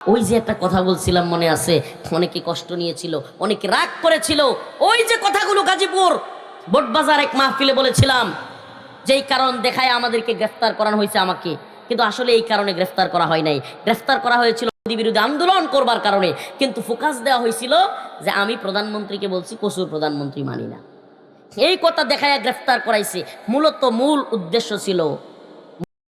ওই যে একটা কথা বলছিলাম মনে আছে, অনেকে কষ্ট নিয়েছিল, অনেকে রাগ করেছিল। ওই যে কথাগুলো গাজীপুর বোটবাজার এক মাহফিলে বলেছিলাম, যেই কারণ দেখায় আমাদেরকে গ্রেফতার করানো হয়েছে আমাকে, কিন্তু আসলে এই কারণে গ্রেফতার করা হয় নাই। গ্রেফতার করা হয়েছিল বিরোধী আন্দোলন করবার কারণে, কিন্তু ফোকাস দেওয়া হয়েছিল যে আমি প্রধানমন্ত্রীকে বলছি কসুর প্রধানমন্ত্রী মানি না। এই কথা দেখায় গ্রেফতার করাইছে। মূলত মূল উদ্দেশ্য ছিল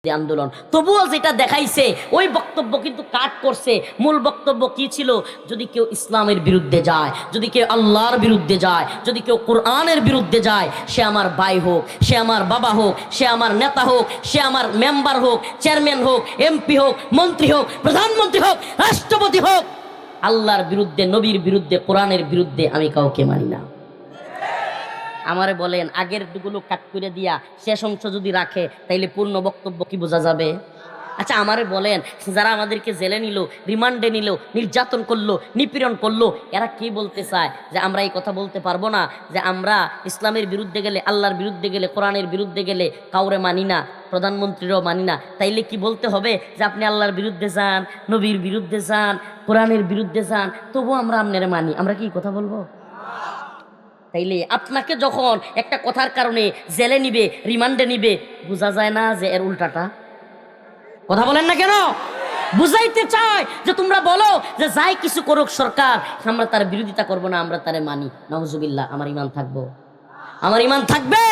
আন্দোলন। তবুও যেটা দেখাইছে ওই বক্তব্য কিন্তু কাট করছে। মূল বক্তব্য কি ছিল? যদি কেউ ইসলামের বিরুদ্ধে যায়, যদি কেউ আল্লাহর বিরুদ্ধে যায়, যদি কেউ কোরআনের বিরুদ্ধে যায়, সে আমার ভাই হোক, সে আমার বাবা হোক, সে আমার নেতা হোক, সে আমার মেম্বার হোক, চেয়ারম্যান হোক, এমপি হোক, মন্ত্রী হোক, প্রধানমন্ত্রী হোক, রাষ্ট্রপতি হোক, আল্লাহর বিরুদ্ধে, নবীর বিরুদ্ধে, কোরআনের বিরুদ্ধে আমি কাউকে মানি না। আমারে বলেন, আগের দুগুলো কাট করে দিয়া শেষ অংশ যদি রাখে তাইলে পূর্ণ বক্তব্য কি বোঝা যাবে? আচ্ছা আমারে বলেন, যারা আমাদেরকে জেলে নিল, রিমান্ডে নিল, নির্যাতন করলো, নিপীড়ন করলো, এরা কি বলতে চায়? যে আমরা এই কথা বলতে পারবো না যে আমরা ইসলামের বিরুদ্ধে গেলে, আল্লাহর বিরুদ্ধে গেলে, কোরআনের বিরুদ্ধে গেলে কাউরে মানি না, প্রধানমন্ত্রীরও মানি না। তাইলে কি বলতে হবে যে আপনি আল্লাহর বিরুদ্ধে যান, নবীর বিরুদ্ধে যান, কোরআনের বিরুদ্ধে যান, তবুও আমরা আপনারে মানি? আমরা কি কথা বলবো? তাইলে আপনাকে যখন একটা কথার কারণে জেলে নিবে, রিমান্ডে নিবে, বোঝা যায় না যে এর উল্টাটা? কথা বলেন না কেন? বুঝাইতে চায় যে তোমরা বলো যে যাই কিছু করুক সরকার, আমরা তার বিরোধিতা করব না, আমরা তারে মানি। নাউজুবিল্লাহ। আমার ঈমান থাকবো? আমার ঈমান থাকবে?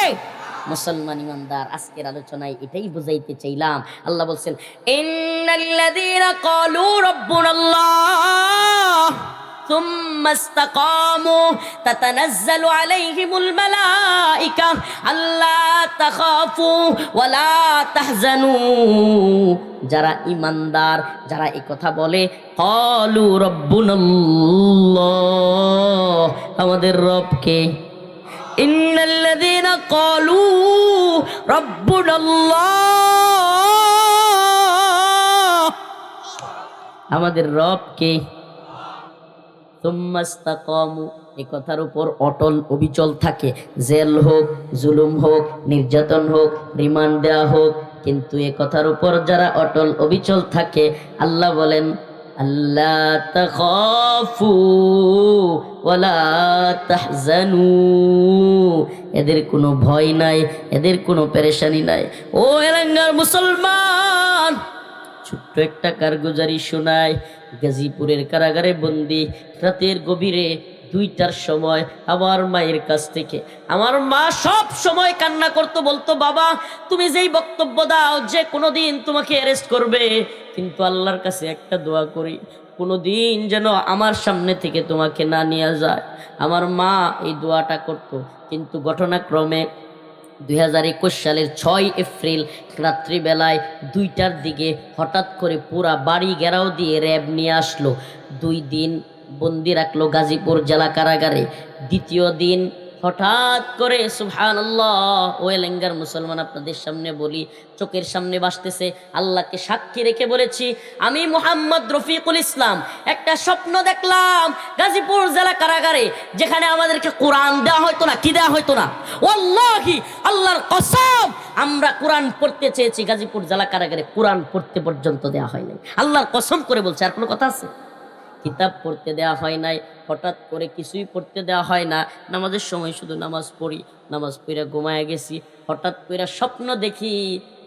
মুসলমান ঈমানদার, আজকের আলোচনায় এটাই বুঝাইতে চাইলাম। আল্লাহ বলছেন, ইন্নাল্লাযীনা ক্বালু রাব্বুনাল্লাহ ثم استقاموا تتنزل عليهم الملائكة ألا تخافوا ولا تحزنوا। যারা ঈমানদার, যারা এই কথা বলে, ক্বালু রাব্বুনাল্লাহ, আমাদের রব কে? ইন্নাল্লাযীনা ক্বালু রাব্বুনাল্লাহ, আমাদের রব কে? সুম্মাস্তাকামু, এই কথার উপর অটল অবিচল থাকে। জেল হোক, জুলুম হোক, নির্যাতন হোক, রিমান্ড দেওয়া হোক, কিন্তু এ কথার উপর যারা অটল অবিচল থাকে, আল্লাহ বলেন আল্লা তাখাফু ওয়ালা তাহজানু, এদের কোনো ভয় নাই, এদের কোনো পেরেশানি নাই। ও এলাঙ্গার মুসলমান, ছোট্ট একটা কারগুজারি শোনায়। গাজীপুরের কারাগারে বন্দি, রাতের গভীরে 2টার সময় আমার মায়ের কাছ থেকে, আমার মা সব সময় কান্না করতো, বলতো বাবা তুমি যেই বক্তব্য দাও যে কোনোদিন তোমাকে অ্যারেস্ট করবে, কিন্তু আল্লাহর কাছে একটা দোয়া করি, কোনোদিন যেন আমার সামনে থেকে তোমাকে না নিয়ে যায়। আমার মা এই দোয়াটা করতো। কিন্তু ঘটনাক্রমে 2021 সালের 6 এপ্রিল রাত্রিবেলায় 2টার দিকে হঠাৎ করে পুরা বাড়ি ঘেরাও দিয়ে র্যাব নিয়ে আসলো। 2 দিন বন্দি রাখলো গাজীপুর জেলা কারাগারে। দ্বিতীয় দিন হঠাৎ করে সুবহানাল্লাহ, ও এলাঙ্গার মুসলমান, আপনাদের সামনে বলি, চোখের সামনে ভাসতেছে, আল্লাহকে সাক্ষী রেখে বলেছি, আমি মুহাম্মদ রফিকুল ইসলাম একটা স্বপ্ন দেখলাম গাজীপুর জেলা কারাগারে, যেখানে আমাদেরকে কোরআন দেওয়া হয়তো না। কি দেওয়া হয়তো না? ওয়াল্লাহি, আল্লাহর কসম, আমরা কোরআন পড়তে চেয়েছি, গাজীপুর জেলা কারাগারে কোরআন পড়তে পর্যন্ত দেওয়া হয় নাই। আল্লাহর কসম করে বলছে, আর কোনো কথা আছে? কিতাব পড়তে দেওয়া হয় নাই। হঠাৎ করে কিছুই পড়তে দেওয়া হয় না। নামাজের সময় শুধু নামাজ পড়ি, নামাজ পড়ে ঘুমায় গেছি। হঠাৎ করে স্বপ্ন দেখি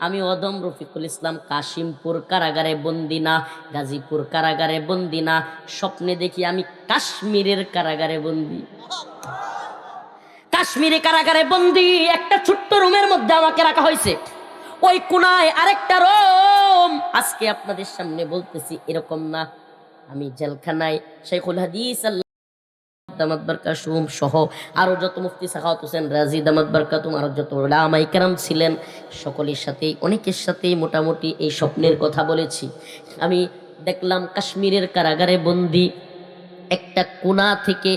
আমি অদম রফিকুল ইসলাম কাশিমপুর কারাগারে বন্দি না, গাজীপুর কারাগারে বন্দি না, স্বপ্নে দেখি আমি কাশ্মীরের কারাগারে বন্দি। কাশ্মীরি কারাগারে বন্দি, একটা ছোট্ট রুমের মধ্যে আমাকে রাখা হয়েছে। ওই কোনায় আরেকটা রুম। আজকে আপনাদের সামনে বলতেছি এরকম না, আমি জেলখানায় শাইখুল হাদিস দামাত বারকাতুহুম সহ আরো যত মুফতি সাখাওয়াত হোসেন রাজি দামাত বারকাতুহুম, আরো যত উলামায়ে কেরাম ছিলেন, সকলের সাথেই, অনেকের সাথেই মোটামুটি এই স্বপ্নের কথা বলেছি। আমি দেখলাম কাশ্মীরের কারাগারে বন্দি। একটা কোণা থেকে,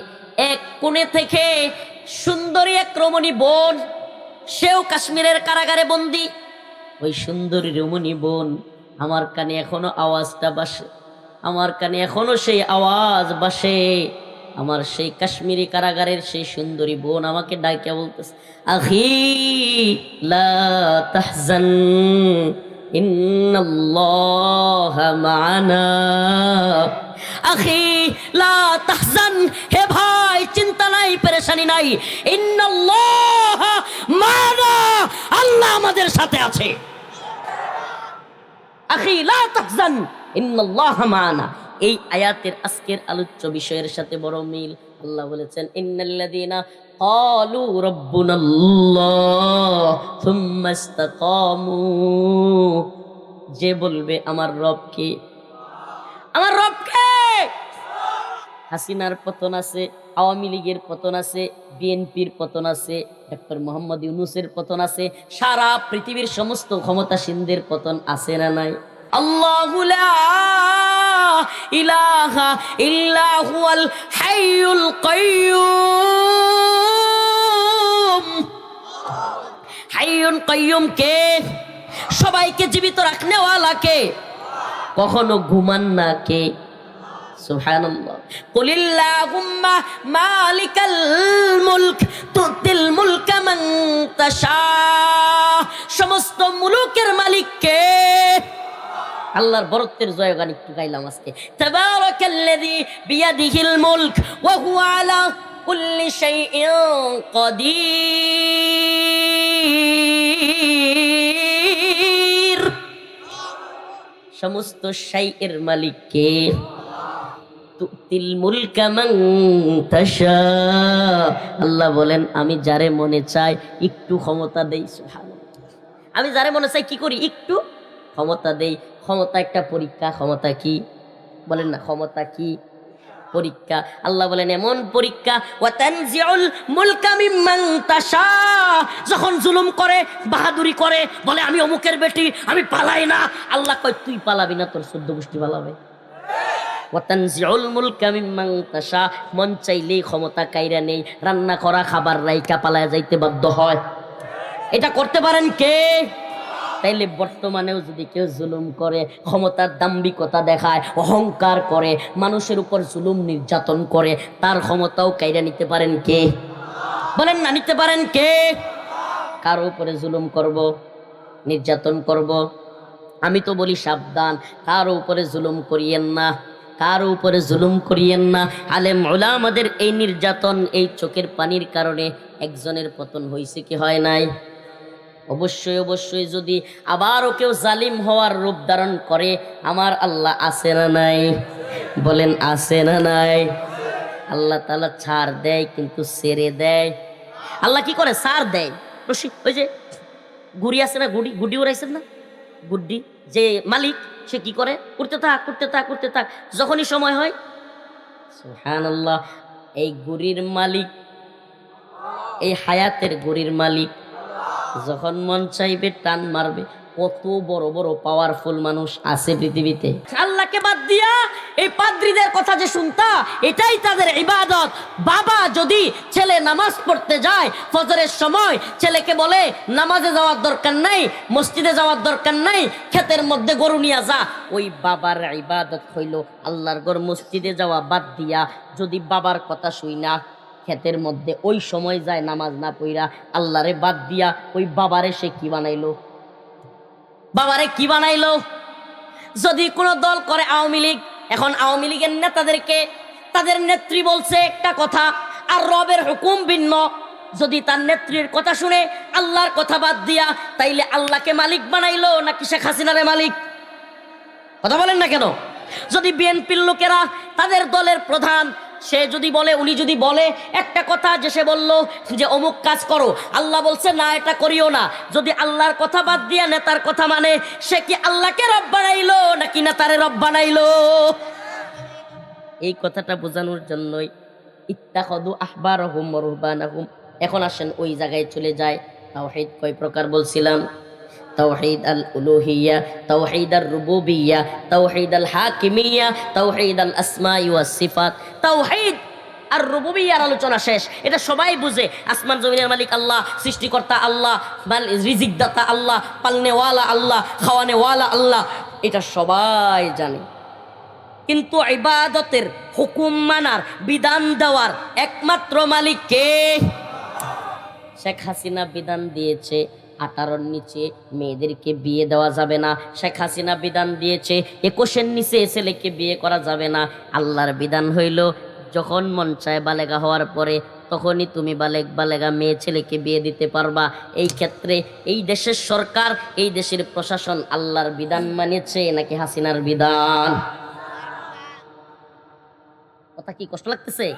এক কোণে থেকে সুন্দরী এক রমণী বোন, সেও কাশ্মীরের কারাগারে বন্দি। ওই সুন্দরী রমণী বোন, আমার কানে এখনো আওয়াজটা বাসে, আমার কানে এখনো সেই আওয়াজ বাসে। আমার সেই কাশ্মীরি কারাগারের সেই সুন্দরী বোন আমাকে ডাইকা বলতেছে, আখি লা তাহজান, ইন্নাল্লাহা মা'ানা। আখি লা তাহজান, হে ভাই চিন্তা নাই, পেরেশানি নাই। ইন্নাল্লাহা মা'ানা, আল্লাহ আমাদের সাথে আছে। আখি লা তাহজান ইন্নাল্লাহা মা'ানা। এই আয়াতের আজকের আলোচ্য বিষয়ের সাথে বড় মিল। আল্লাহ বলেছেন ইন্নাল্লাযীনা ক্বালু রাব্বুনাল্লাহ সুম্মা ইসতাকামু, যে বলবে আমার রব কে, আমার রব কে। হাসিনার পতন আছে, আওয়ামী লীগের পতন আছে, বিএনপির পতন আছে, ডক্টর মোহাম্মদ ইউনূসের পতন আছে, সারা পৃথিবীর সমস্ত ক্ষমতাসীনদের পতন আছে না নাই? আল্লাহু লা ইলাহা ইল্লা হুয়াল হাইয়ুল কাইয়্যুম। হাইয়ুন কাইয়্যুম কে? সবাইকে জীবিত রাখনেওয়ালা কে? কখনো ঘুমান না কে? সুবহানাল্লাহ। কুলিল্লাহুম্মা মালিকাল মুলক তুতিল মুলকা মান তাশা। সমস্ত মুলুকের মালিক কে? আল্লাহর বরত্বের জয়গান একটু গাইলাম আজকে। তাবারাকাল্লাযী বিয়াদিহিল মুলক ওয়া হুয়া আলা কুল্লি শাইইন কাদির। সমস্ত শাইয়ের মালিক কে? তুতিল মুলকা মান তাশা। আল্লাহ বলেন আমি যারে মনে চাই একটু ক্ষমতা দেই। সুবহানাল্লাহ। আমি যারে মনে চাই কি করি? একটু ক্ষমতা দেই। ক্ষমতা একটা পরীক্ষা। ক্ষমতা কি বলেন না? ক্ষমতা কি? পরীক্ষা। আল্লাহ বলেন এমন পরীক্ষা, ওয়া তানজিউল মুলকা মিম্মান তাশা। যখন জুলুম করে, বাহাদুরি করে, বলে আমি অমুকের বেটি, আমি পালাই না। আল্লাহ কয় তুই পালাবি না, তোর 14 গোষ্ঠী পালাবে। ওয়া তানজিউল মুলকা মিম্মান তাশা, মন চাইলেই ক্ষমতা কাইরা নেই, রান্না করা খাবার রাইকা পালায় যাইতে বাধ্য হয়। এটা করতে পারেন কে? তাইলে বর্তমানেও যদি কেউ জুলুম করে, ক্ষমতার দাম্ভিকতা দেখায়, অহংকার করে, মানুষের উপর জুলুম নির্যাতন করে, তার ক্ষমতাও কাইরা নিতে পারেন কে? বলেন না, নিতে পারেন কে? কারো উপরে জুলুম করব, নির্যাতন করব, আমি তো বলি সাবধান, কারো উপরে জুলুম করিয়েন না, কারো উপরে জুলুম করিয়েন না। আলেম উলামাদের এই নির্যাতন, এই চোখের পানির কারণে একজনের পতন হয়েছে কি হয় নাই? অবশ্যই অবশ্যই। যদি আবারও কেউ জালিম হওয়ার রূপ ধারণ করে, আমার আল্লাহ আছে না নাই? বলেন আছে না নাই? আল্লাহ তাআলা ছাড় দেয় কিন্তু ছেড়ে দেয়। আল্লাহ কি করে? ছাড় দেয়। ওই যে গুড়ি আছে না, গুডি উড়াইছেন না, গুড্ডি যে মালিক, সে কি করে? করতে থাক করতে থাক করতে থাক, যখনই সময় হয়। সুবহানাল্লাহ। এই গুড়ির মালিক, এই হায়াতের গুড়ির মালিক, যখন মন চাইবে টান মারবে। কত বড় বড় পাওয়ারফুল মানুষ আছে পৃথিবীতে। আল্লাহকে বাদ দিয়া এই পাদ্রীদের কথা যে শুনতা, এটাই তাদের ইবাদত। বাবা যদি ছেলে নামাজ পড়তে যায় ফজরের সময়, ছেলেকে বলে নামাজে যাওয়ার দরকার নাই, মসজিদে যাওয়ার দরকার নাই, ক্ষেতের মধ্যে গরু নিয়ে যা। ওই বাবার ইবাদত হইল আল্লাহর ঘর মসজিদে যাওয়া বাদ দিয়া যদি বাবার কথা শুই না ক্ষেতের মধ্যে ওই সময় যায় নামাজ না পড়া, আল্লাহরে বাদ দিয়া ওই বাবারে সে কি বানাইলো? বাবারে কি বানাইলো? যদি কোনো দল করে আওয়ামী লীগ, এখন আওয়ামী লীগের নেতাদেরকে তাদের নেত্রী বলছে একটা কথা, আর রবের হুকুম ভিন্ন। যদি তার নেত্রীর কথা শুনে আল্লাহর কথা বাদ দিয়া, তাইলে আল্লাহকে মালিক বানাইলো নাকি শেখ হাসিনারে মালিক? কথা বলেন না কেন? যদি বিএনপির লোকেরা তাদের দলের প্রধান, সে যদি বলে, উনি যদি বলে একটা কথা, যে সে বলল যে অমুক কাজ করো, আল্লাহ বলছে না এটা করিও না, যদি আল্লাহর কথা বাদ দিয়া নেতার কথা মানে, সে কি আল্লাহকে রব বানাইলো নাকি নেতারে রব বানাইলো? এই কথাটা বোঝানোর জন্যই ইত্তাখাযু আহবারহুম ওয়া রুহবানাহুম। এখন আসেন ওই জায়গায় চলে যায়। তাওহীদ কয় প্রকার বলছিলাম? তাওহীদ আল উলুহিয়া, তাওহীদ আর রুবুবিয়া, তাওহীদ আল হাকিমিয়া, তাওহীদ আল আসমাই ওয়াস সিফাত। তাওহীদ আর রুবুবিয়ার আলোচনা শেষ, এটা সবাই বুঝে। আসমান জমিনের মালিক আল্লাহ, সৃষ্টিকর্তা আল্লাহ, রিজিক দাতা আল্লাহ, পালনেওয়ালা আল্লাহ, খাওয়ানেওয়ালা আল্লাহ, এটা সবাই জানে। কিন্তু ইবাদতের হুকুম মানার, বিধান দেওয়ার একমাত্র মালিক কে? শেখ হাসিনা বিধান দিয়েছে 18-র নিচে মেয়েদেরকে বিয়ে দেওয়া যাবে না। শেখ হাসিনা বিধান দিয়েছে 21-এর নিচে ছেলেকে বিয়ে করা যাবে না। আল্লাহর বিধান হইল যখন মন চায় বালেগা হওয়ার পরে তখনই তুমি বালেগা মেয়ে ছেলেকে বিয়ে দিতে পারবা। এই ক্ষেত্রে এই দেশের সরকার, এই দেশের প্রশাসন আল্লাহর বিধান মানেছে নাকি হাসিনার বিধান? কথা কি কষ্ট লাগতেছে?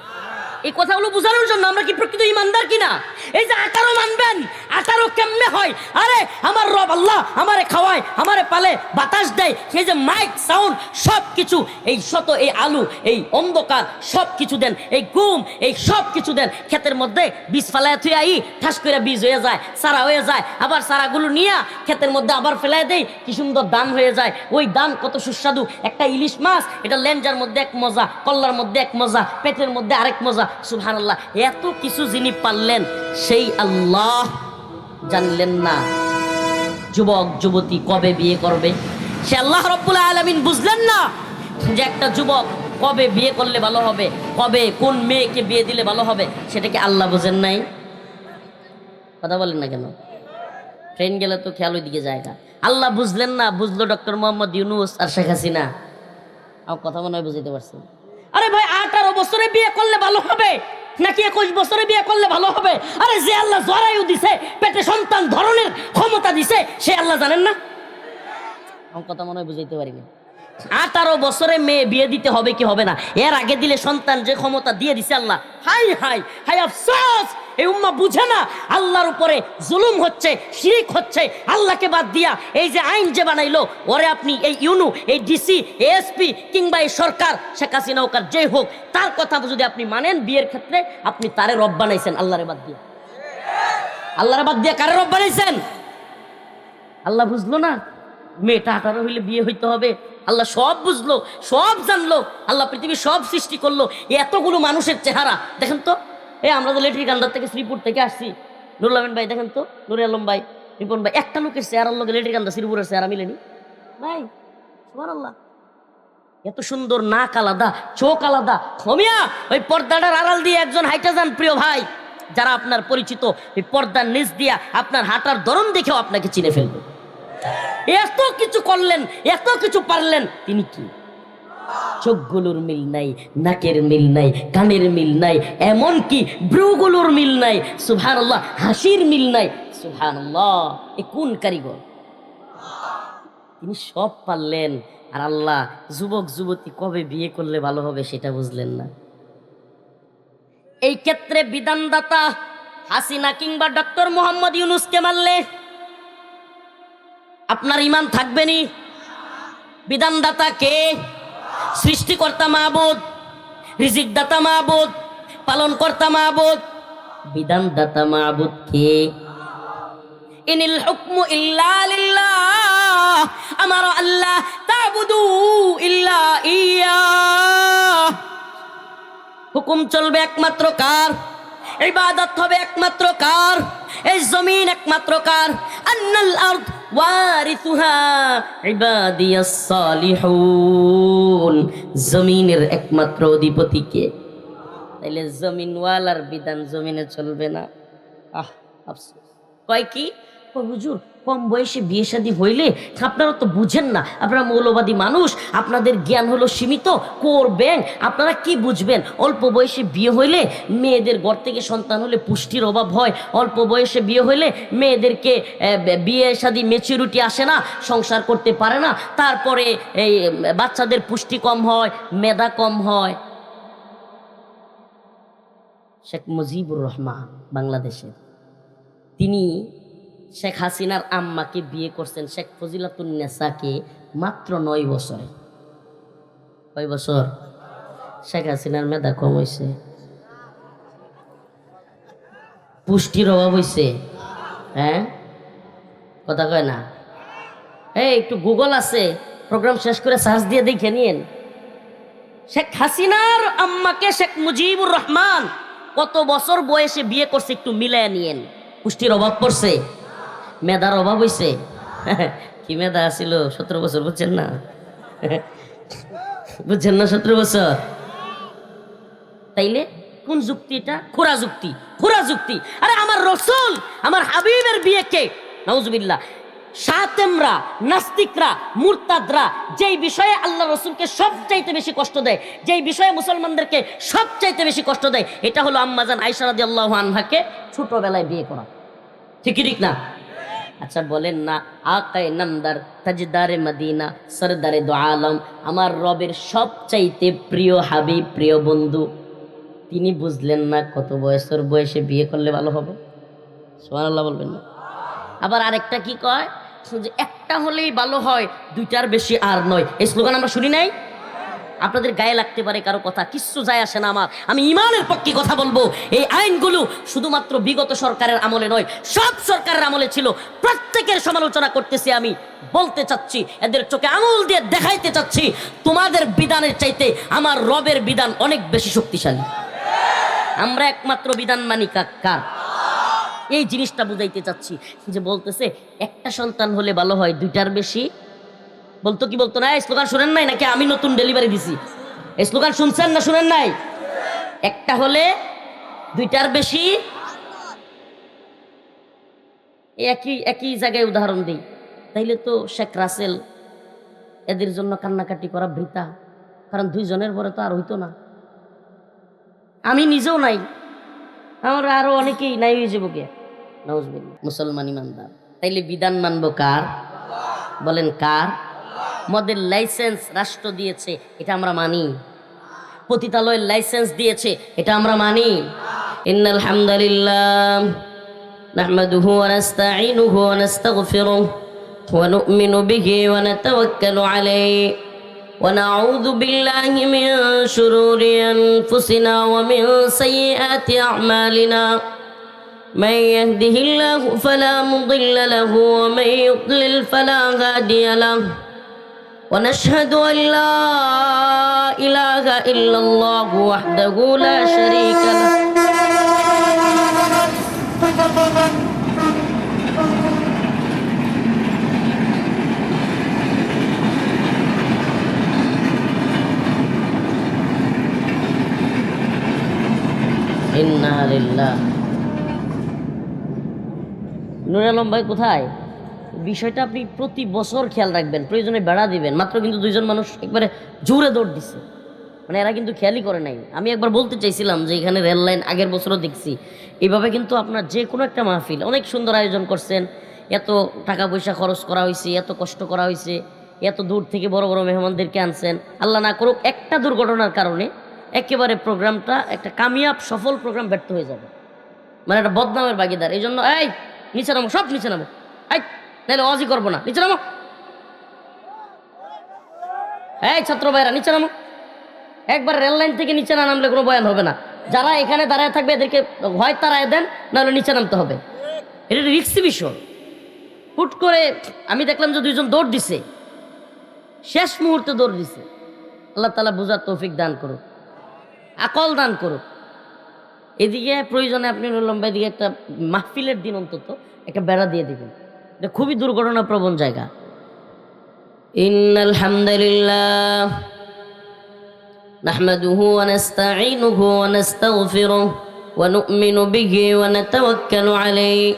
এই কথাগুলো বোঝানোর জন্য আমরা কি প্রকৃত ইমানদার কিনা? এই যে 18 মানবেন, 18 কেমনে হয়? আরে আমার রব আল্লাহ আমারে খাওয়ায়, আমারে পালে, বাতাস দেয়, এই যে মাইক সাউন্ড সব কিছু, এই শত এই আলু, এই অন্ধকার সব কিছু দেন, এই ঘুম, এই সব কিছু দেন। ক্ষেতের মধ্যে বীজ ফেলায় থুই আই, ঠাস করে বীজ হয়ে যায়, সারা হয়ে যায়, আবার সারাগুলো নিয়ে ক্ষেতের মধ্যে আবার ফেলায় দেই, কি সুন্দর দান হয়ে যায়। ওই দান কত সুস্বাদু। একটা ইলিশ মাছ, এটা লেঞ্জার মধ্যে এক মজা, কল্লার মধ্যে এক মজা, পেটের মধ্যে আরেক মজা। সুবহানাল্লাহ, এত কিছু যিনি পারলেন সেই আল্লাহ জানলেন না যুবক যুবতী কবে বিয়ে করবে? সে আল্লাহ রাব্বুল আলামিন বুঝলেন না যে একটা যুবক কবে বিয়ে করলে ভালো হবে, কবে কোন মেয়েকে বিয়ে দিলে ভালো হবে? সেটাকে আল্লাহ বুঝেন নাই? কথা বলেন না কেন? ট্রেন গেলে তো খেয়াল ওই দিকে জায়গা। আল্লাহ বুঝলেন না, বুঝলো ডক্টর মোহাম্মদ ইউনূস আর শেখ হাসিনা। আমার কথা মনে হয় বুঝতে পারছেন? আরে ভাই, 18 বছরে বিয়ে করলে ভালো হবে নাকি 21 বছরে বিয়ে করলে ভালো হবে? আরে যে আল্লাহ জরায়ু দিছে, পেটে সন্তান ধরনের ক্ষমতা দিছে, সে আল্লাহ জানেন না? আমার কথা মনে হয় বুঝাইতে পারিনি। 18 বছরে মেয়ে বিয়ে দিতে হবে কি হবে না, এর আগে দিলে সন্তান যে ক্ষমতা দিয়ে দিছে আল্লাহ, হাই হাই হাই আফসোস! এই উম্মাহ বুঝে না আল্লাহর উপরে জুলুম হচ্ছে, শিরক হচ্ছে। আল্লাহকে বাদ দিয়া এই যে আইন যে বানাইলো, ওরে আপনি এই ইউনু, এই ডিসি, এসপি কিংবা এই সরকার, শেখ হাসিনা হোক আর যে হোক, তার কথা যদি আপনি মানেন বিয়ের ক্ষেত্রে, আপনি তারে রব বানাইছেন আল্লাহরে বাদ দিয়া। আল্লাহরে বাদ দিয়া কারে রব বানাইছেন? আল্লাহ বুঝলো না মেয়েটা 18 হইলে বিয়ে হইতে হবে? আল্লাহ সব বুঝলো, সব জানলো। আল্লাহ পৃথিবীর সব সৃষ্টি করলো। এতগুলো মানুষের চেহারা দেখেন তো। আমরা তো লেট্রিক আন্ডার থেকে শ্রীপুর থেকে আসছি। নুরুল আমিন ভাই দেখেন তো, নুরে আলম ভাই, রিপন ভাই, একটা লোকের চেহারার লোকে লেট্রিক আন্ডার শ্রীপুরের চেহারা মিলেনি ভাই। সুবহানাল্লাহ, এত সুন্দর নাক আলাদা, চোখ আলাদা। ক্ষমিয়া ওই পর্দাটার আড়াল দিয়ে একজন হাইটা যান প্রিয় ভাই, যারা আপনার পরিচিত, এই পর্দার নিচ দিয়া আপনার হাঁটার ধরন দেখেও আপনাকে চিনে ফেলবে। এত কিছু করলেন, এত কিছু পারলেন, তিনি কি? চোখগুলোর মিল নাই, নাকের মিল নাই, কানের মিল নাই, এমনকি ব্রুগুলোর মিল নাই। সুবহানাল্লাহ, হাসির মিল নাই। সুবহানাল্লাহ, এ কোন কারিগর? তিনি সব পারলেন। আর আল্লাহ যুবক যুবতী কবে বিয়ে করলে ভালো হবে সেটা বুঝলেন না। এই ক্ষেত্রে বিধানদাতা হাসিনা কিংবা ডক্টর মোহাম্মদ ইউনূসকে মারলে আপনার ঈমান থাকবে নি? বিধানদাতা কে? সৃষ্টিকর্তা মাবুদ, রিজিকদাতা মাবুদ, পালনকর্তা মাবুদ। বিধানদাতা মাবুদ কে? ইনিল হুকমু ইল্লা লিল্লাহ, আমারা আল্লাহ তা'বুদু ইল্লা ইয়্যাহ। হুকুম চলবে একমাত্র কার? ইবাদত হবে একমাত্র কার? এই জমিন একমাত্র কার? আন্নাল আরদ ওয়ারিসুহা ইবাদিয়াস সালিহুন। জমিনের একমাত্র অধিপতি কে? তাইলে জমিনওয়ালার বিধান জমিনে চলবে না। আফসোস। কয় কি? হুজুর কম বয়সে বিয়ে শাদী হইলে, আপনারা তো বুঝেন না, আপনারা মৌলবাদী মানুষ, আপনাদের জ্ঞান হলো সীমিত, করবেন, আপনারা কি বুঝবেন? অল্প বয়সে বিয়ে হইলে মেয়েদের ঘর থেকে সন্তান হলে পুষ্টির অভাব হয়। অল্প বয়সে বিয়ে হইলে মেয়েদেরকে বিয়ে শাদী ম্যাচুরিটি আসে না, সংসার করতে পারে না, তারপরে এই বাচ্চাদের পুষ্টি কম হয়, মেধা কম হয়। শেখ মুজিবুর রহমান বাংলাদেশের, তিনি শেখ হাসিনার আম্মাকে বিয়ে করছেন, শেখ ফজিলাতুন্নেসাকে, মাত্র 9 বছরে। কয় বছর? শেখ হাসিনার মেধা কম হয়েছে, পুষ্টির অভাব হয়েছে। হ্যাঁ, কথা কয় না? একটু গুগল আছে, প্রোগ্রাম শেষ করে সার্চ দিয়ে দেখে নিন। শেখ হাসিনার আম্মাকে শেখ মুজিবুর রহমান কত বছর বয়সে বিয়ে করছে একটু মিলায় নিয়েন। পুষ্টির অভাব পড়ছে, মেধার অভাব হয়েছে। কি মেধা ছিল? 17 বছর, বুঝছেন না? বুঝছেন না? 17 বছর। তাইলে কোন যুক্তি এটা? খোরা যুক্তি, খোরা যুক্তি। আরে আমার রসুল, আমার হাবিবের বিয়েকে নাউজুবিল্লাহ। শাতেমরা, নাস্তিকরা, মুরতাদরা যেই বিষয়ে আল্লাহ রসুলকে সবচাইতে বেশি কষ্ট দেয়, যেই বিষয়ে মুসলমানদেরকে সবচাইতে বেশি কষ্ট দেয়, এটা হলো আম্মাজান আয়েশা রাদিয়াল্লাহু আনহাকে ছোটবেলায় বিয়ে করা। ঠিক ঠিক না? আচ্ছা বলেন না, আকায়ে নামদার, তাজদারে মদিনা, সরদারে দো আলম, আমার রবের সবচাইতে প্রিয় হাবিব, প্রিয় বন্ধু, তিনি বুঝলেন না কত বয়সের বয়সে বিয়ে করলে ভালো হবে? সুবহানাল্লাহ বলবেন না? আবার আরেকটা কি কয়, যে একটা হলেই ভালো হয়, দুইটার বেশি আর নয়। এই স্লোগান আমরা শুনি নাই? আপনাদের গায়ে লাগতে পারে কারো কথা, কিচ্ছু যায় আসে না আমার, আমি ইমানের পক্ষে কথা বলবো। এই আইনগুলো শুধুমাত্র বিগত সরকারের আমলে নয়, সব সরকারের আমলে ছিল। প্রত্যেকের সমালোচনা করতেছি আমি, বলতে চাচ্ছি, এদের চোখে আঙুল দিয়ে দেখাইতে চাচ্ছি, তোমাদের বিধানের চাইতে আমার রবের বিধান অনেক বেশি শক্তিশালী। আমরা একমাত্র বিধান মানি কার? এই জিনিসটা বুঝাইতে চাচ্ছি, যে বলতেছে একটা সন্তান হলে ভালো হয়, দুইটার বেশি বলতো কি বলতো না? এই স্লোগান শুনেন নাই নাকি আমি নতুন ডেলিভারি দিছি? এই স্লোগান শুনছেন না শুনেন নাই? একটা হলে দুইটার বেশি, একই একই জায়গায় উদাহরণ দিই, তাইলে তো শেখ রাসেল এদের জন্য কান্নাকাটি করা বৃথা, কারণ দুইজনের পরে তো আর হইতো না। আমি নিজেও নাই, আমার আরো অনেকেই নাই হয়ে যাবো গে। নাউজুবিল্লাহ। মুসলমান ইমানদার, তাইলে বিধান মানবো কার? বলেন কার? মদের লাইসেন্স রাষ্ট্র দিয়েছে, এটা আমরা মানি। পতিতালয়ের লাইসেন্স দিয়েছে, এটা আমরা মানি। ইন্নাল হামদুলিল্লাহ নাহমাদুহু ওয়া নাস্তাঈনুহু ওয়া নাস্তাগফিরুহু ওয়া নু'মিনু বিহি ওয়া নাতাওয়াক্কালু আলাইহি ওয়া নাউযু বিল্লাহি মিন শুরুরি আনফুসিনা ওয়া মিন সাইয়্যাতি আ'মালিনা। من يهده الله فلا مضل له ومن يضلل فلا هادي له ونشهد أن لا إله إلا الله وحده لا شريك له إنا لله। নুর আলম ভাই কোথায়? বিষয়টা আপনি প্রতি বছর খেয়াল রাখবেন, প্রয়োজনে বেড়া দিবেন। মাত্র কিন্তু দুইজন মানুষ একবারে জোরে দৌড় দিছে, মানে এরা কিন্তু খেয়ালই করে নাই। আমি একবার বলতে চাইছিলাম যে এখানে রেল লাইন আগের বছরও দেখছি, এইভাবে কিন্তু আপনার যে কোনো একটা মাহফিল অনেক সুন্দর আয়োজন করছেন, এত টাকা পয়সা খরচ করা হয়েছে, এত কষ্ট করা হয়েছে, এত দূর থেকে বড় বড় মেহমানদেরকে আনছেন। আল্লাহ না করুক একটা দুর্ঘটনার কারণে একেবারে প্রোগ্রামটা, একটা কামিয়াব সফল প্রোগ্রাম ব্যর্থ হয়ে যাবে, মানে একটা বদনামের ভাগিদার। এই জন্য এই নিচে নামো, সব নিচে নামো, এই নাহলে অজি করবো না, নিচে নামো। এই ছাত্র ভাইরা নিচে নামো, একবার রেল লাইন থেকে নিচে না নামলে কোনো বয়ান হবে না। যারা এখানে দাঁড়ায় থাকবে এদেরকে হয় তারায় দেন, নাহলে নিচে নামতে হবে। এটা রিস্কি বিষয়। হুট করে আমি দেখলাম যে দুইজন দৌড় দিছে, শেষ মুহূর্তে দৌড় দিছে। আল্লাহ তাআলা বুঝার তৌফিক দান করুক, আকল দান করুক। এদিকে প্রয়োজনে আপনি লম্বা এদিকে একটা মাহফিলের দিন অন্তত একটা বেড়া দিয়ে দিবেন, এটা খুবই দুর্ঘটনা প্রবণ জায়গা। ইন্নাল হামদুলিল্লাহ নাহমাদুহু ওয়া নাস্তাঈনুহু ওয়া নাস্তাগফিরুহু ওয়া নু'মিনু বিহি ওয়া নাতাওয়াক্কালু আলাইহি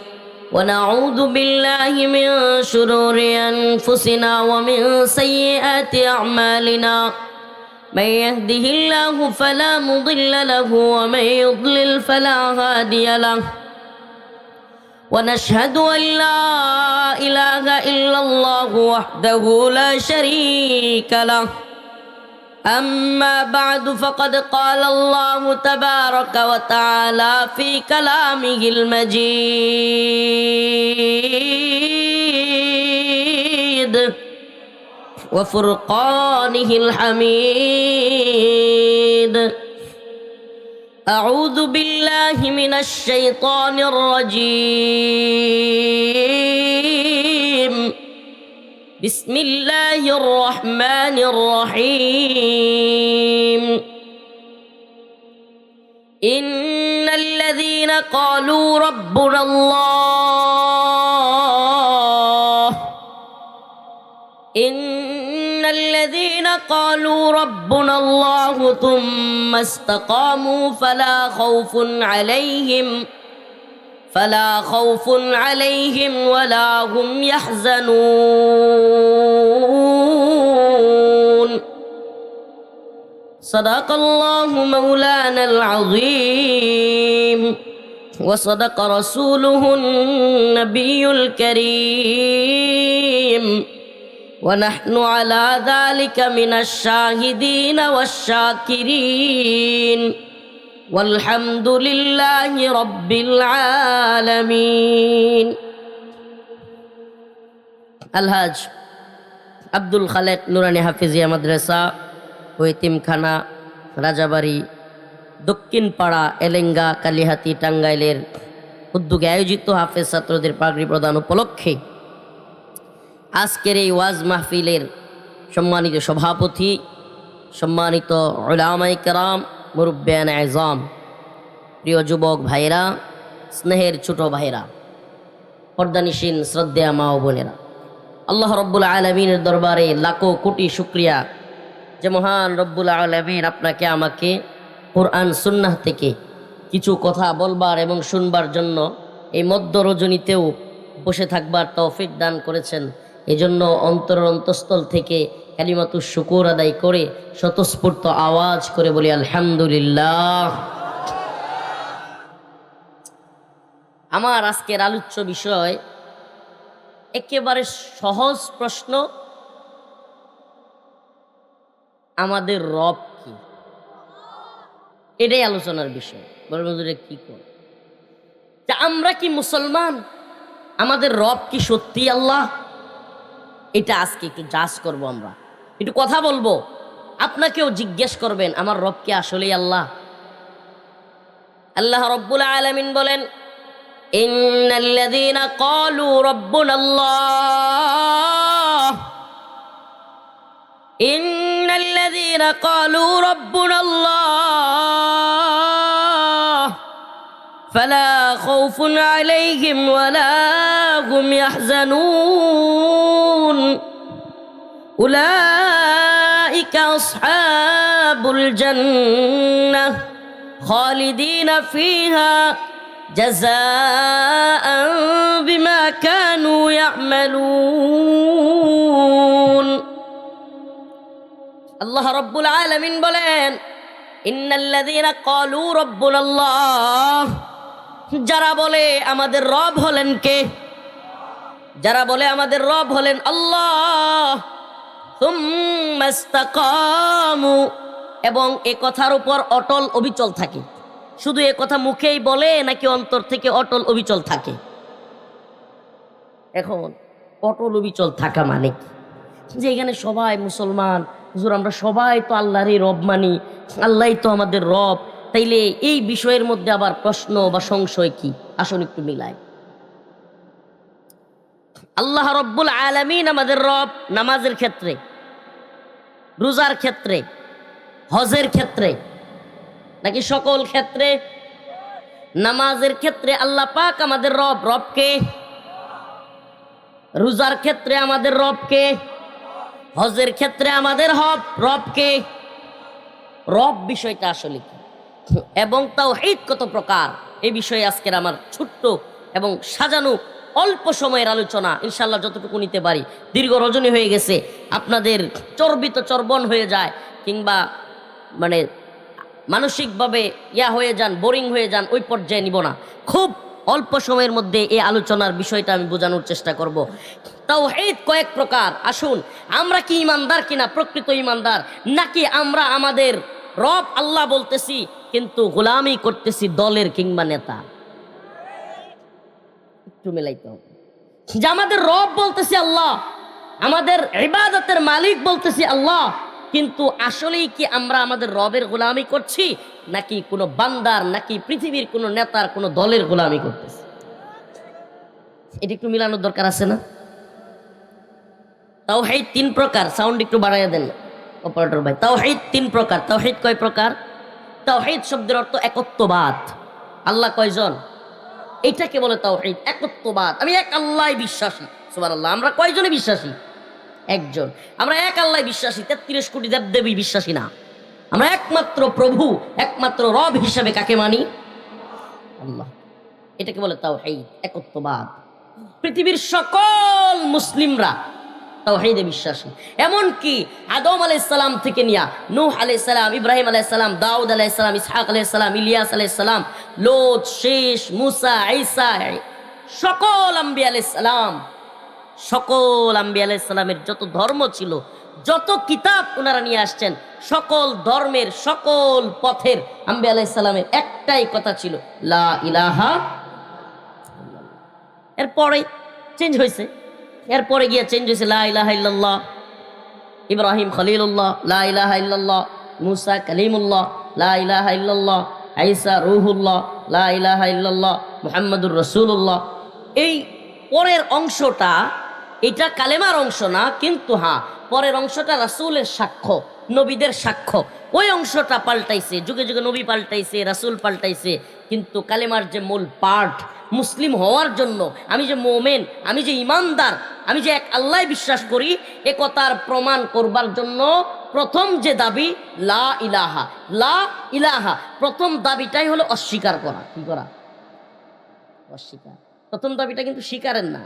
ওয়া নাউযু বিল্লাহি মিন শুরুরি আনফুসিনা ওয়া মিন সাইয়্যাতি আ'মালিনা। من يهده الله فلا مضل له ومن يضلل فلا هادي له ونشهد أن لا إله إلا الله وحده لا شريك له أما بعد فقد قال الله تبارك وتعالى في كلامه المجيد وفرقانه الحميد. أعوذ بالله من الشيطان الرجيم. بسم الله الرحمن الرحيم. إن الذين قالوا ربنا الله إن الذين قالوا ربنا الله ثم استقاموا فلا خوف عليهم ولا هم يحزنون صدق الله مولانا العظيم وصدق رسوله النبي الكريم ونحن على ذلك من الشاهدين والشاكرين والحمد لله رب العالمين الحاج আব্দুল খালেক নুরানি হাফিজিয়া মাদ্রাসা ও এতিমখানা রাজাবাড়ি দক্ষিণ পাড়া এলেঙ্গা কালিহাতি টাঙ্গাইলের উদ্যোগে আয়োজিত হাফেজ ছাত্রদের পাগড়ি প্রদান উপলক্ষে আজকের এই ওয়াজ মাহফিলের সম্মানিত সভাপতি, সম্মানিত উলামায়ে কেরাম, মুরব্বিয়ান আযম, প্রিয় যুবক ভাইরা, স্নেহের ছোট ভাইরা, পর্দানিশীন শ্রদ্ধেয়া মা ও বোনেরা, আল্লাহ রব্বুল আলামিনের দরবারে লাখো কোটি শুকরিয়া যে মহান রব্বুল আলামিন আপনাকে আমাকে কোরআন সুন্নাহ থেকে কিছু কথা বলবার এবং শুনবার জন্য এই মধ্য রজনীতেও বসে থাকবার তৌফিক দান করেছেন। এজন্য অন্তরের অন্তঃস্থল থেকে কালিমাতুশ শুকুর আদায় করে স্বতঃস্ফূর্ত আওয়াজ করে বলি আলহামদুলিল্লাহ। আমার আজকের আলোচ্য বিষয় একেবারে সহজ প্রশ্ন, আমাদের রব কি? এটাই আলোচনার বিষয়। বলবেন কি করে, আমরা কি মুসলমান? আমাদের রব কি সত্যি আল্লাহ? এটা আজকে একটু জাজ করব, আমরা একটু কথা বলবো, আপনাকেও জিজ্ঞেস করবেন আমার রব কি আসলেই আল্লাহ? আল্লাহ রব্বুল আলামিন বলেন, ইন্নাল্লাযীনা ক্বালু রাব্বুনাল্লাহ ইন্নাল্লাযীনা ক্বালু রাব্বুনাল্লাহ ফালা খাউফুন আলাইহিম ওয়ালা হুম ইয়াহজানুন উলাইকা আসহাবুল জান্নাহ খালিদিনা ফিহা জাযাআন বিমা কানু ইয়ামালুন। আল্লাহ রাব্বুল আলামিন বলেন, ইন্নাল্লাযীনা ক্বালু রাব্বুনাল্লাহ, যারা বলে আমাদের রব হলেন কে? যারা বলে আমাদের রব হলেন আল্লাহ, সুম্মা ইসতাকামু, এবং এ কথার উপর অটল অবিচল থাকে। শুধু এ কথা মুখেই বলে নাকি অন্তর থেকে অটল অবিচল থাকে? এখন অটল অবিচল থাকা মানে কি? যে এখানে সবাই মুসলমান, হুজুর আমরা সবাই তো আল্লাহরই রব মানি, আল্লাহই তো আমাদের রব, তাইলে এই বিষয়ের মধ্যে আবার প্রশ্ন বা সংশয় কি? আসুন একটু মিলাই। আল্লাহ রব্বুল আলামিন আমাদের রব নামাজের ক্ষেত্রে, রোজার ক্ষেত্রে, হজের ক্ষেত্রে, নাকি সকল ক্ষেত্রে? নামাজের ক্ষেত্রে আল্লাহ পাক আমাদের রব। রবকে? রোজার ক্ষেত্রে আমাদের রবকে? হজের ক্ষেত্রে আমাদের রবকে? রব বিষয়টা আসলে কি এবং তাওহীদ কত প্রকার, এই বিষয়ে আজকের আমার ছোট্ট এবং সাজানো অল্প সময়ের আলোচনা, ইনশাআল্লাহ যতটুকু নিতে পারি। দীর্ঘ রজনী হয়ে গেছে, আপনাদের চর্বিত চর্বণ হয়ে যায়, কিংবা মানে মানসিকভাবে হয়ে যান, বোরিং হয়ে যান, ওই পর্যায়ে নিব না। খুব অল্প সময়ের মধ্যে এই আলোচনার বিষয়টা আমি বোঝানোর চেষ্টা করব। তাওহীদ কয়েক প্রকার। আসুন, আমরা কি ইমানদার কিনা, প্রকৃত ইমানদার, নাকি আমরা আমাদের রব আল্লাহ বলতেছি কিন্তু গোলামি করতেছি দলের কিংবা নেতা? একটু মেলাইতে হবে যে আমাদের রব বলতেছি আল্লাহ, আমাদের ইবাদতের মালিক বলতেছি আল্লাহ, কিন্তু আসলেই কি আমরা আমাদের রবের গোলামি করছি, নাকি কোনো বান্দার, নাকি পৃথিবীর কোনো নেতার, কোনো দলের গোলামি করতেছি? এটা একটু মিলানোর দরকার আছে না? তাওহীদ তিন প্রকার। সাউন্ড একটু বাড়াইয়া দেন অপারেটর ভাই। তাওহীদ তিন প্রকার। তাওহীদ কয় প্রকার? তাওহীদ শব্দের অর্থ একত্ববাদ। আল্লাহ কয়জন? এইটাকে বলে তাওহীদ, একত্ববাদ। আমি এক আল্লাহই বিশ্বাসী। সুবহানাল্লাহ। আমরা কয়জনে বিশ্বাসী? একজন। আমরা এক আল্লাহ বিশ্বাসী, 33 কোটি দেবদেবী বিশ্বাসী না। আমরা একমাত্র প্রভু, একমাত্র রব হিসেবে কাকে মানি? আল্লাহ। এটাকে বলে তাওহীদ, একত্ববাদ। পৃথিবীর সকল মুসলিমরা তাওহীদে বিশ্বাসী। এমনকি আদম আলাইহিস সালাম থেকে নিয়া নূহ আলাইহিস সালাম, ইব্রাহিম আলাইহিস সালাম, দাউদ আলাইহিস সালাম, ইসহাক আলাইহিস সালাম, ইলিয়াস আলাইহিস সালাম, লোত, শেষ, মুসা, ঈসা, সকল আম্বিয়া আলাইহিস সালাম, সকল আম্বিয়া আলাইহিস সালামের যত ধর্ম ছিল, যত কিতাব ওনারা নিয়ে আসছেন, সকল ধর্মের সকল পথের আম্বিয়া আলাইহিস সালামের একটাই কথা ছিল, লা ইলাহা। এরপরে চেঞ্জ হয়েছে, এরপরে গিয়ে চেঞ্জ হয়েছে লা ইলাহা ইল্লাল্লাহ, ইব্রাহিম খলিলুল্লাহ, লা ইলাহা ইল্লাল্লাহ, মুসা কালিমুল্লাহ, লা ইলাহা ইল্লাল্লাহ, ঈসা রূহুল্লাহ, লা ইলাহা ইল্লাল্লাহ, মুহাম্মাদুর রাসূলুল্লাহ। এই পরের অংশটা, এটা কালেমার অংশ না, কিন্তু হ্যাঁ পরের অংশটা রাসূলের সাক্ষ্য, নবীদের সাক্ষ্য। ওই অংশটা পাল্টাইছে, যুগে যুগে নবী পাল্টাইছে, রাসূল পাল্টাইছে, কিন্তু কালেমার যে মূল পার্ট, মুসলিম হওয়ার জন্য, আমি যে মোমেন, আমি যে ইমানদার, আমি যে এক আল্লাহ বিশ্বাস করি, এ কথার প্রমাণ করবার জন্য প্রথম যে দাবি লা ইলাহা, লা ইলাহা, প্রথম দাবিটাই হলো অস্বীকার করা। কি করা? অস্বীকার। প্রথম দাবিটা কিন্তু স্বীকারের না,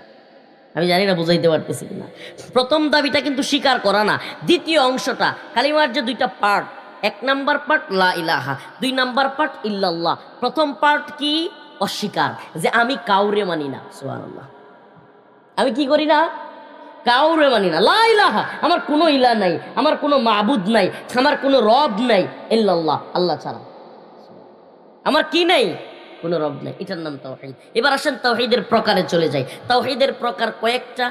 আমি জানি না বুঝাইতে পারতেছি কিনা। প্রথম দাবিটা কিন্তু স্বীকার করা না। দ্বিতীয় অংশটা, কালিমার যে দুইটা পার্ট, এক নাম্বার পার্ট লা ইলাহা, দুই নাম্বার পার্ট ইল্লাল্লাহ। প্রথম পার্ট কি? অস্বীকার, যে আমি কাউরে মানি না। সুবহানাল্লাহ, আমি কি করি না? কাউরে মানি না। লা ইলাহা, আমার কোনো ইলাহ নাই, আমার কোনো মাবুদ নাই, আমার কোনো রব নাই, ইল্লাল্লাহ, আল্লাহ ছাড়া আমার কি নাই? কোনো রব নাই। এটার নাম তাওহীদ। এবার আসেন তাওহীদের প্রকারে চলে যাই। তাওহীদের প্রকার কয়েকটা,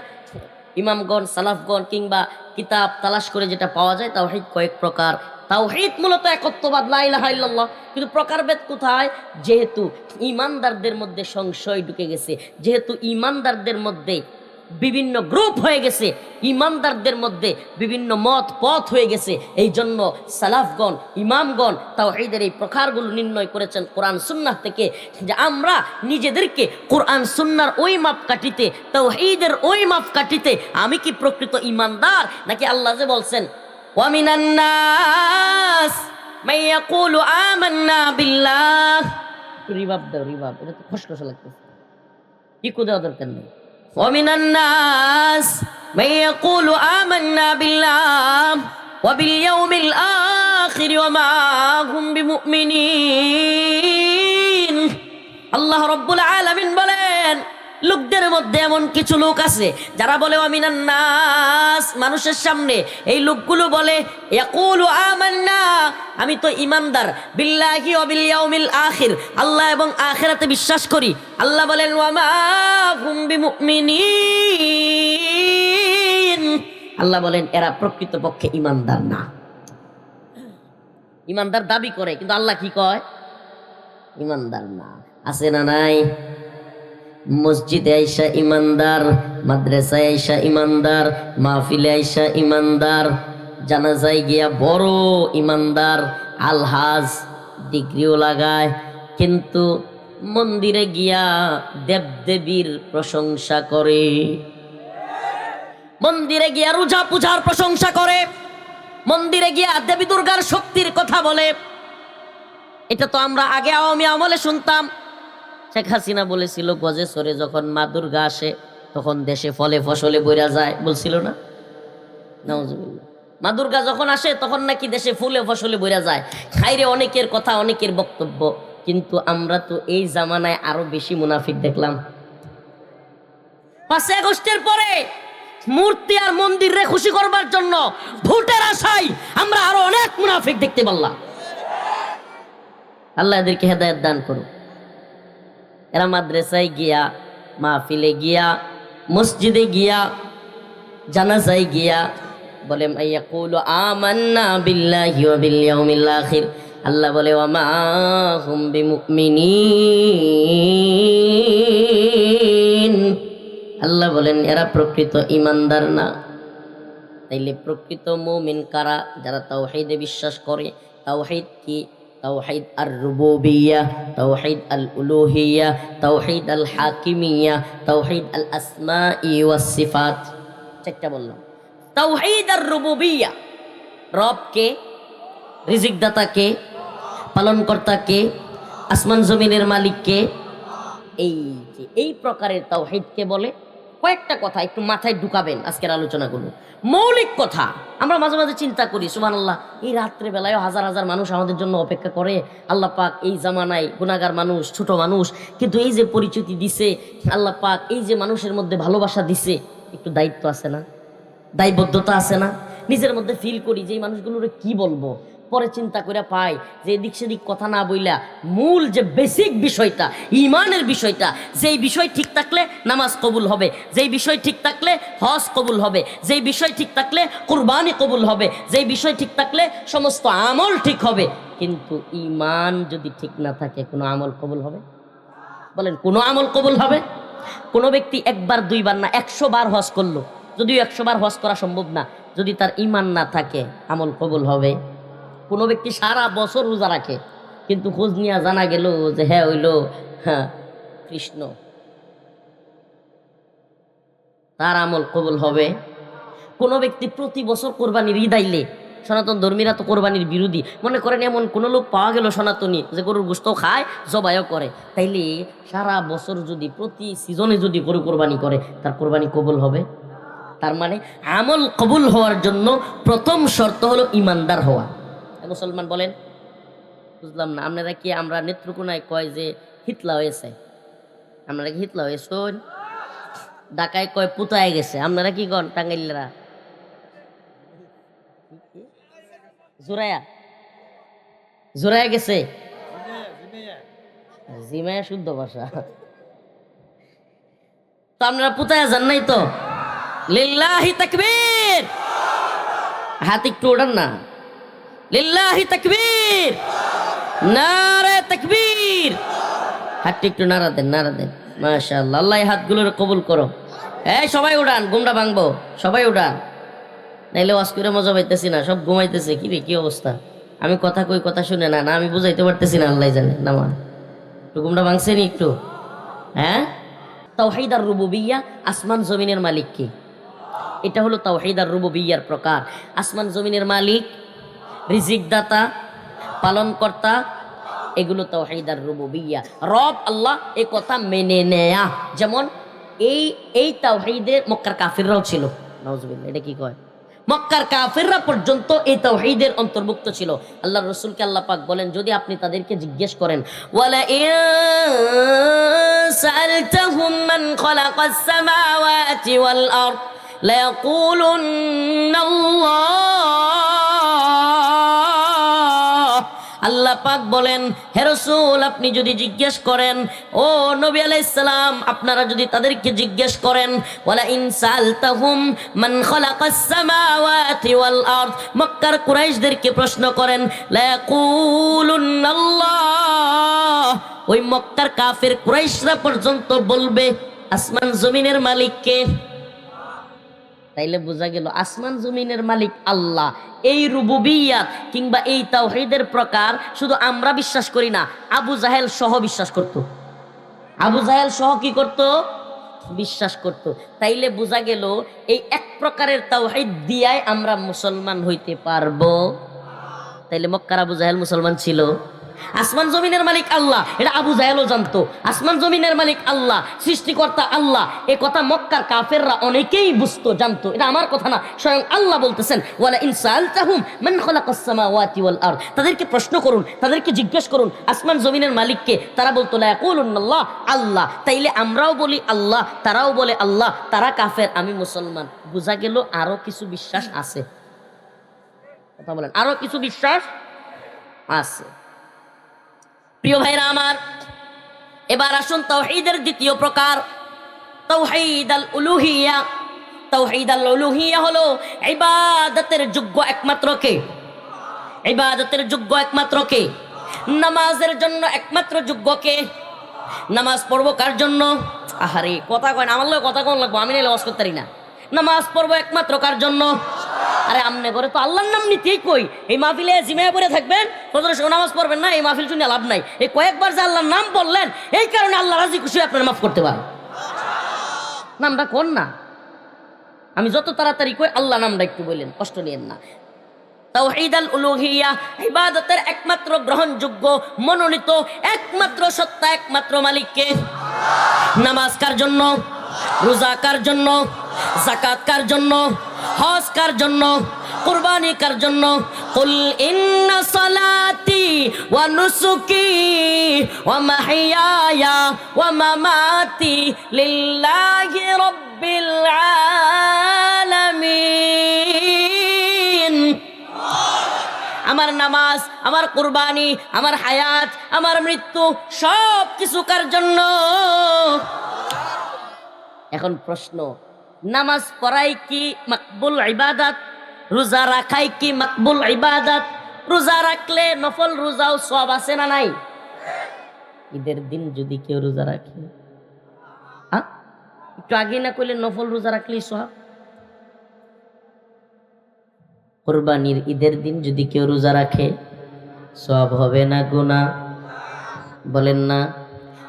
ইমামগণ, সালাফগণ কিংবা কিতাব তালাশ করে যেটা পাওয়া যায়, তাওহীদ কয়েক প্রকার। তাওহীদ মূলত একত্ববাদ, লা ইলাহা ইল্লাল্লাহ। কিন্তু প্রকারভেদ কোথায়? যেহেতু ইমানদারদের মধ্যে সংশয় ঢুকে গেছে, যেহেতু ইমানদারদের মধ্যে বিভিন্ন গ্রুপ হয়ে গেছে, ইমানদারদের মধ্যে বিভিন্ন মত পথ হয়ে গেছে, এই জন্য সালাফগণ, ইমামগণ তাওহীদের এই প্রকারগুলো নির্ণয় করেছেন কোরআন সুন্নাহ থেকে, যে আমরা নিজেদেরকে কোরআন সুন্নাহর ওই মাপকাঠিতে, তাওহীদের ওই মাপকাঠিতে আমি কি প্রকৃত ইমানদার, নাকি আল্লাহ যে বলছেন ওয়া মিনান নাস মান ইয়াকুলু আমান্না বিল্লাহ। রিভাব দাও, রিভাব, এটা তো খসখসা লাগতেছে, ইকো দেওয়া দরকার নেই। ومن الناس من يقول آمنا بالله وباليوم الآخر وما هم بمؤمنين। আল্লাহ রব্বুল আলামিন বলেন, লোকদের মধ্যে এমন কিছু লোক আছে যারা বলে ওয়ামিনান নাস, মানুষের সামনে এই লোকগুলো বলে ইয়াকুলু আমান্না, আমি তো ইমানদার, বিল্লাহি ওয়া বিল ইয়াউমিল আখির, আল্লাহ এবং আখিরাতে বিশ্বাস করি। আল্লাহ বলেন ওয়ামা হুম বিমুমিনিন, আল্লাহ বলেন এরা প্রকৃতপক্ষে ইমানদার না। ইমানদার দাবি করে, কিন্তু আল্লাহ কি কয়? ইমানদার না। আছে না নাই? মসজিদে আইসা ইমানদার, মাদ্রাসায় আইসা ইমানদার, মাহফিলে আইসা ইমানদার, জানাজায় গিয়া বড় ইমানদার, আলহাজ ডিগ্রিও লাগায়, কিন্তু মন্দিরে গিয়া দেবদেবীর প্রশংসা করে, মন্দিরে গিয়া রোজা পূজার প্রশংসা করে, মন্দিরে গিয়া দেবী দুর্গার শক্তির কথা বলে। এটা তো আমরা আগে আওয়ামী আমলে শুনতাম। শেখ হাসিনা বলেছিল গজে সরে যখন মা দুর্গা আসে তখন দেশে ফলে ফসলে বইরা যায়, বলছিল না? নাউজুবিল্লাহ। মা দুর্গা যখন আসে তখন নাকি দেশে ফুলে ফসলে বইরা যায়। খাইরে অনেকের কথা, অনেকের বক্তব্য, কিন্তু আমরা তো এই জামানায় আরো বেশি মুনাফিক দেখলাম। 5 আগস্টের পরে মূর্তি আর মন্দিরে খুশি করবার জন্য ভোটের আশায় আমরা আরো অনেক মুনাফিক দেখতে পারলাম। আল্লাহ এদেরকে হেদায়েত দান করুন। এরা মাদ্রাসায় গিয়া, মাহফিলে গিয়া, মসজিদে গিয়া, জানাজায় গিয়া বলে ইয়াকুলু আমান্না বিল্লাহি ওয়া বিল ইয়াউমিল আখির, আল্লাহ বলে ওয়া মা হুম বিমুমিনিন, আল্লাহ বলেন এরা প্রকৃত ইমানদার না। তাইলে প্রকৃত মুমিন কারা? যারা তাওহীদে বিশ্বাস করে। তাওহীদ কি? তাওহীদ আর রুবুবিয়্যাহ, তাওহীদ আল উলুহিয়্যাহ, তাওহীদ আল হাকিমিয়্যাহ, তাওহীদ আল আসমাই ওয়াস সিফাত। চারটা বললাম। তাওহীদ আর রুবুবিয়্যাহ, রব কে? রিজিক দাতা কে? পালন কর্তা কে? আসমান জমিনের মালিক কে? এই প্রকারের তাওহীদকে বলে। কয়েকটা কথা একটু মাথায় ঢুকাবেন আজকের আলোচনাগুলো, মৌলিক কথা। আমরা মাঝে মাঝে চিন্তা করি সুবহানাল্লাহ, এই রাত্রে বেলায় হাজার হাজার মানুষ আমাদের জন্য অপেক্ষা করে। আল্লাহ পাক এই জামানায় গুনাহগার মানুষ, ছোট মানুষ, কিন্তু এই যে পরিচিতি দিছে আল্লাহ পাক, এই যে মানুষের মধ্যে ভালোবাসা দিছে, একটু দায়িত্ব আছে না, দায়বদ্ধতা আছে না? নিজের মধ্যে ফিল করি যে এই মানুষগুলোর কি বলবো, পরে চিন্তা করে পাই যে এদিক সেদিক কথা না বইলা মূল যে বেসিক বিষয়টা, ইমানের বিষয়টা, যেই বিষয় ঠিক থাকলে নামাজ কবুল হবে, যেই বিষয় ঠিক থাকলে হজ কবুল হবে, যেই বিষয় ঠিক থাকলে কুরবানি কবুল হবে, যেই বিষয় ঠিক থাকলে সমস্ত আমল ঠিক হবে। কিন্তু ইমান যদি ঠিক না থাকে কোনো আমল কবুল হবে? বলেন, কোনো আমল কবুল হবে? কোনো ব্যক্তি একবার দুইবার না 100 বার হজ করলো, যদিও 100 বার হজ করা সম্ভব না, যদি তার ইমান না থাকে আমল কবুল হবে? কোনো ব্যক্তি সারা বছর রোজা রাখে, কিন্তু খোঁজ নিয়ে জানা গেল যে হ্যাঁ হইল কৃষ্ণ, তার আমল কবুল হবে? কোনো ব্যক্তি প্রতি বছর কোরবানির ঈদ আইলে, সনাতন ধর্মীরা তো কোরবানির বিরোধী, মনে করেন এমন কোনো লোক পাওয়া গেল সনাতনী যে গরুর গোশত খায়, জবাইও করে, তাইলে সারা বছর যদি প্রতি সিজনে যদি গরু কোরবানি করে, তার কোরবানি কবুল হবে? তার মানে আমল কবুল হওয়ার জন্য প্রথম শর্ত হলো ইমানদার হওয়া। মুসলমান বলেন, বুঝলাম না, আপনারা কি, আমরা নেত্রকোনায় কয় যে হিতলা হয়েছে, আপনারা কি হিতলা হয়েছেন? ঢাকায় কয় পুতায় গেছে, আপনারা কি কন টাঙ্গাইলরা? জোরায়া, জোরায়া গেছে, জিমায়া শুদ্ধ ভাষা। তো আপনারা পুতায় যান নাই তো? লিল্লাহি তাকবীর, হাত একটু ওঠান না। লিল্লাহি তাকবীর, নারে তাকবীর, হাতটা একটু নাড়া দেন, নাড়া দেন। মাশাআল্লাহ, আল্লাহ এই হাতগুলোর কবুল করো। এই সবাই উড়ান, গুমরা ভাঙবো, সবাই উড়ান, নাইলে ওয়াজ করে মজা পাইতেছি না, সব ঘুমাইতেছে। কি রে, কি অবস্থা? আমি কথা কই, কথা শুনে না, না আমি বুঝাইতে পারতেছি না, আল্লাহ জানে। না মা একটু গুমরা ভাঙছেনি একটু, হ্যাঁ? তাওহীদ আর রুবুবিয়্যাহ, আসমান জমিনের মালিক কি? এটা হলো তাওহীদ আর রুবুবিয়্যাহর প্রকার। আসমান জমিনের মালিক, রিজিক দাতা, পালন কর্তা, এগুলো তাওহীদ আর রুবুবিয়্যাহ। রব আল্লাহ, এই কথা মেনে নেয়া। যেমন এই তাওহীদের মক্কার কাফিররাও ছিল, নাউজুবিল্লাহ। এটা কি কয়? মক্কার কাফিররা পর্যন্ত এই তাওহীদের অন্তর্ভুক্ত ছিল। আল্লাহর রাসূলকে আল্লাহ পাক বলেন, যদি আপনি তাদেরকে জিজ্ঞেস করেন, ওয়ালা ইন সাআলতাহুম মান খালাকাস সামাওয়াতি ওয়াল আরদ লায়াকুলুন্না আল্লাহ। আল্লাহ পাক বলেন, হে রাসূল, আপনি যদি জিজ্ঞেস করেন, ও নবী আলাইহিস সালাম, আপনারা যদি তাদেরকে জিজ্ঞেস করেন, ওয়ালা ইন সালতাহুম মান খালাকাস সামাওয়াতি ওয়াল আরদ, মক্কার কুরাইশদেরকে প্রশ্ন করেন, লা ইয়াকুলুন্নাল্লাহ, ওই মক্কার কাফির কুরাইশরা পর্যন্ত বলবে আসমান জমিনের মালিক কে? তাইলে বোঝা গেল আসমান জমিনের মালিক আল্লাহ। এই রুবুবিয়্যাত কিংবা এই তাওহীদের প্রকার শুধু আমরা বিশ্বাস করি না, আবু জাহেল সহ বিশ্বাস করত। আবু জাহেল সহ কি করত? বিশ্বাস করত। তাইলে বোঝা গেল এই এক প্রকারের তাওহীদ দিয়াই আমরা মুসলমান হইতে পারবো। তাইলে মক্কার আবু জাহেল মুসলমান ছিল? আসমান জমিনের মালিক আল্লাহ, এটা আবু জাহেলও জানতো। আসমান জমিনের মালিক আল্লাহ, সৃষ্টিকর্তা আল্লাহ, এ কথা মক্কার কাফেররা অনেকেই বুঝতো, জানতো। এটা আমার কথা না, স্বয়ং আল্লাহ বলতেছেন, ওয়ালা ইন সাআলতাহুম মান খালাকাস সামাওয়াতি ওয়াল আরদ, তাদেরকে প্রশ্ন করুন, তাদেরকে জিজ্ঞেস করুন আসমান জমিনের মালিককে, তারা বলতো লা ইয়াকুলুন্নাল্লাহ, আল্লাহ। তাইলে আমরাও বলি আল্লাহ, তারাও বলে আল্লাহ, তারা কাফের, আমি মুসলমান। বোঝা গেল আরো কিছু বিশ্বাস আছে। কথা বলেন, আরো কিছু বিশ্বাস আছে। প্রিয় ভাইরা আমার, এবার আসুন তাওহীদের দ্বিতীয় প্রকার, তাওহীদ আল উলুহিয়া। তাওহীদ আল উলুহিয়া হলো ইবাদতের যোগ্য একমাত্র কে? ইবাদতের যোগ্য একমাত্র কে? নামাজের জন্য একমাত্র যোগ্য কে? নামাজ পড়বো কার জন্য? আহারে কথা কয় না, আমার লোক কথা কোন লাগবো, আমি নাইলে ওয়াজ করতে পারি না। নামাজ পড়বো একমাত্র কার জন্য? আরে আমনে করে তো আল্লাহর নাম নিতেই কই, এই মাহফিলে জিমায়া পড়ে থাকবেন, ফজরের সময় নামাজ পড়বেন না, এই মাহফিল শুনে লাভ নাই। এই কয়েকবার যে আল্লাহর নাম বললেন, এই কারণে আল্লাহ রাজি খুশি আপনার মাফ করতে পারে। নামটা কোন না, আমি যত তাড়াতাড়ি কই আল্লাহ নামটা একটু বললেন, কষ্ট নিয়েন না। তাওহীদ আল উলুহিয়া, ইবাদতের একমাত্র গ্রহণযোগ্য, মনোনীত, একমাত্র সত্তা, একমাত্র মালিককে নামাজ কার জন্য? রোজা কার জন্য? যাকাত কার জন্য? হজ কার জন্য? কুরবানি কার জন্য? কুল ইন্না সালাতি ওয়া নুসুকি ওয়া মাহইয়ায়া ওয়া মামাতি লিল্লাহি রাব্বিল আলামিন। আমার নামাজ, আমার কুরবানি, আমার হায়াত, আমার মৃত্যু সব কিছু কার জন্য? এখন প্রশ্ন, নামাজ পড়াই কি মাকবুল ইবাদত? রোজা রাখাই কি মাকবুল ইবাদত? রোজা রাখলে নফল রোজাও সওয়াব আছে না নাই? ঈদের দিন যদি কেউ রোজা রাখে, একটু আগে না কইলে নফল রোজা রাখলেই সওয়াব। কুরবানির ঈদের দিন যদি কেউ রোজা রাখে সওয়াব হবে না গুনাহ? বলেন না?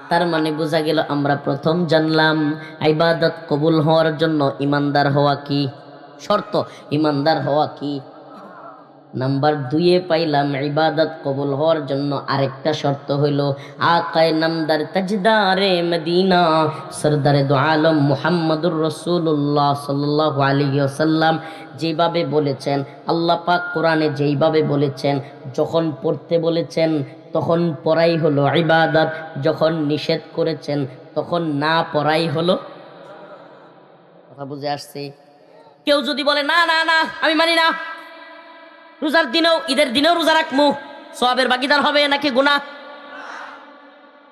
তার মানে বোঝা গেল আমরা প্রথম জানলাম ইবাদত কবুল হওয়ার জন্য ইমানদার হওয়া কি শর্ত? ইমানদার হওয়া কি? নাম্বার 2 পাইলাম ইবাদত কবুল হওয়ার জন্য আরেকটা শর্ত হইল আকায়ে নামদার তাজদারে মদিনা সরদারে দু আলম মুহাম্মদুর রাসূলুল্লাহ সাল্লাল্লাহু আলাইহি ওয়াসাল্লাম যেভাবে বলেছেন, আল্লাহ পাক কোরআনে যেইভাবে বলেছেন, যখন পড়তে বলেছেন তখন পড়াই হলো ইবাদত, যখন নিষেধ করেছেন তখন না পড়াই হলো। কথা বুঝে আসছে? কেউ যদি বলে না না না আমি মানি না, রোজার দিনেও ঈদের দিনেও রোজা রাখবো, সওয়াবের ভাগীদার হবে নাকি গুনাহ?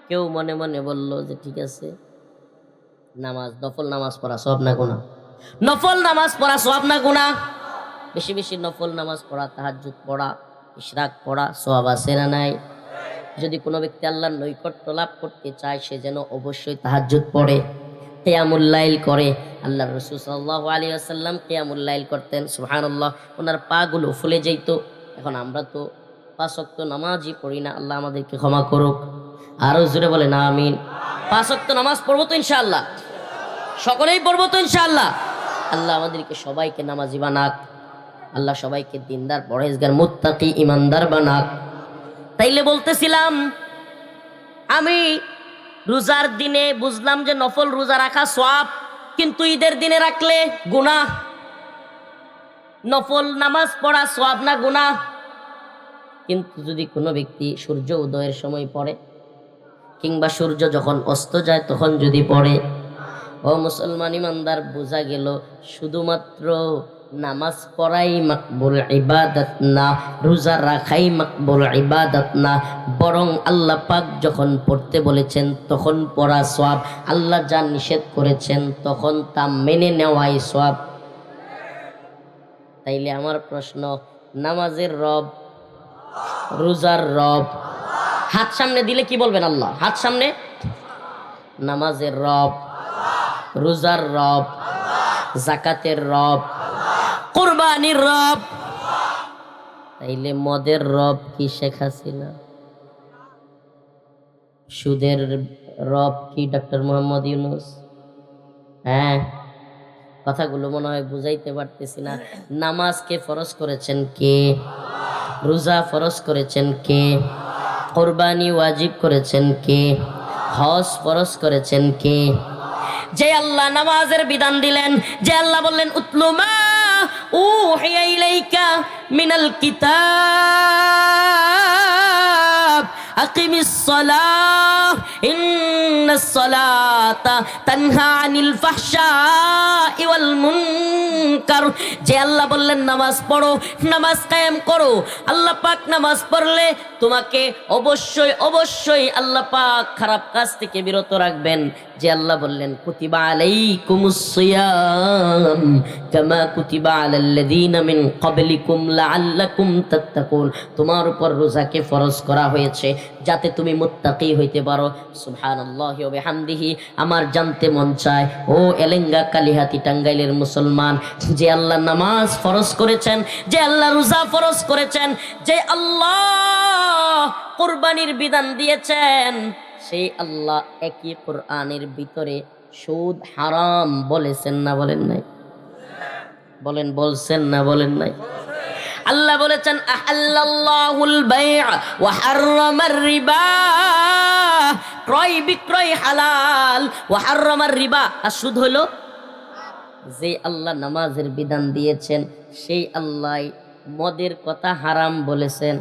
কেউ মনে মনে বলল যে ঠিক আছে, নামাজ নফল নামাজ পড়া সওয়াব না গুনাহ? নফল নামাজ পড়া সওয়াব না গুনাহ? বেশি বেশি নফল নামাজ পড়া, তাহাজ্জুদ পড়া, ইশরাক পড়া সওয়াব আছে না নাই? যদি কোনো ব্যক্তি আল্লাহর নৈকট্য লাভ করতে চায় সে যেন অবশ্যই তাহাজ্জুদ পড়ে, কিয়ামুল লাইল করে। আল্লাহর রাসূল সাল্লাল্লাহু আলাইহি ওয়াসাল্লাম কিয়ামুল লাইল করতেন, সুবহানাল্লাহ, ওনার পা গুলো ফুলে যেত। এখন আমরা তো 5 ওয়াক্ত নামাজই পড়ি না, আল্লাহ আমাদেরকে ক্ষমা করুক। আরো জোরে বলেন আমিন। 5 ওয়াক্ত নামাজ পড়বো তো ইনশাআল্লাহ, সকলেই পড়বো তো ইনশাআল্লাহ। আল্লাহ আমাদেরকে সবাইকে নামাজি বানাক, আল্লাহ সবাইকে দিনদার, পরহেজগার, মুত্তাকি, ইমানদার বানাক। তাইলে বলতেছিলাম, আমি রোজার দিনে বুঝলাম যে নফল রোজা রাখা সওয়াব, কিন্তু ঈদের দিনে রাখলে গুনাহ। নফল নামাজ পড়া সওয়াব না গুনাহ? কিন্তু যদি কোনো ব্যক্তি সূর্য উদয়ের সময় পড়ে কিংবা সূর্য যখন অস্ত যায় তখন যদি পড়ে, ও মুসলমান ইমানদার, বোঝা গেল শুধুমাত্র নামাজ পড়াই মাকবুল ইবাদত না, রোজা রাখাই মাকবুল ইবাদত না, বরং আল্লাহ পাক যখন পড়তে বলেছেন তখন পড়া সওয়াব, আল্লাহ যা নিষেধ করেছেন তখন তা মেনে নেওয়াই সওয়াব। তাইলে আমার প্রশ্ন, নামাজের রব, রোজার রব, হাত সামনে দিলে কি বলবেন? আল্লাহ। হাত সামনে। নামাজের রব, রোজার রব, যাকাতের রব, কুরবানির রব। তাইলে মদের রব কি শেখ হাসিনা? সুদের রব কি ডক্টর মোহাম্মদ ইউনূস? হ্যাঁ, কথাগুলো মনে হয় বুঝাইতে পারতেছি না। নামাজকে ফরজ করেছেন কে? রোজা ফরজ করেছেন কে? কুরবানি ওয়াজিব করেছেন কে? হজ ফরজ করেছেন কে? যে আল্লাহ নামাজের বিধান দিলেন, যে আল্লাহ বললেন উতলু মা উহিয়া ইলাইকা মিনাল কিতাব আকিমিস সালাহ ইন্নাস সালাতা তানহা আনিল ফাহশাই ওয়াল মুনকার। যে আল্লাহ বললেন নামাজ পড়ো, নামাজ কায়েম করো, আল্লাহ পাক নামাজ পড়লে তোমাকে অবশ্যই অবশ্যই আল্লাহ পাক খারাপ কাজ থেকে বিরত রাখবেন। যে আল্লাহ বললেন কুতিবা আলাইকুমুস সিয়াম কামা কুতিবা আলাল্লাযীনা মিন ক্বাবলিকুম লাআল্লাকুম তাত্তাকুন, তোমার উপর রোজাকে ফরজ করা হয়েছে যাতে তুমি মুত্তাকি হইতে পারো। সুবহানাল্লাহি ওয়া বিহামদিহি। আমার জানতে মন চায়, ও এলেঙ্গা কালিহাতি টাঙ্গাইলের মুসলমান, যে আল্লাহ নামাজ ফরজ করেছেন, যে আল্লাহ রোজা ফরজ করেছেন, যে আল্লাহ কুরবানির বিধান দিয়েছেন, সেই আল্লাহ একই কোরআনের ভিতরে সুদ হারাম বলেছেন না বলেন নাই? বলেন, বলছেন না বলেন নাই? আল্লাহ বলেছেন আহাল্লাল্লাহুল বাই'a ওয়া হাররামার রিবা, ক্রয় বিক্রয় হালাল, ওয়া হাররামার রিবা, আর সুদ হলো। যে আল্লাহ নামাজের বিধান দিয়েছেন সেই আল্লাহ মদের কথা হারাম বলেছেন।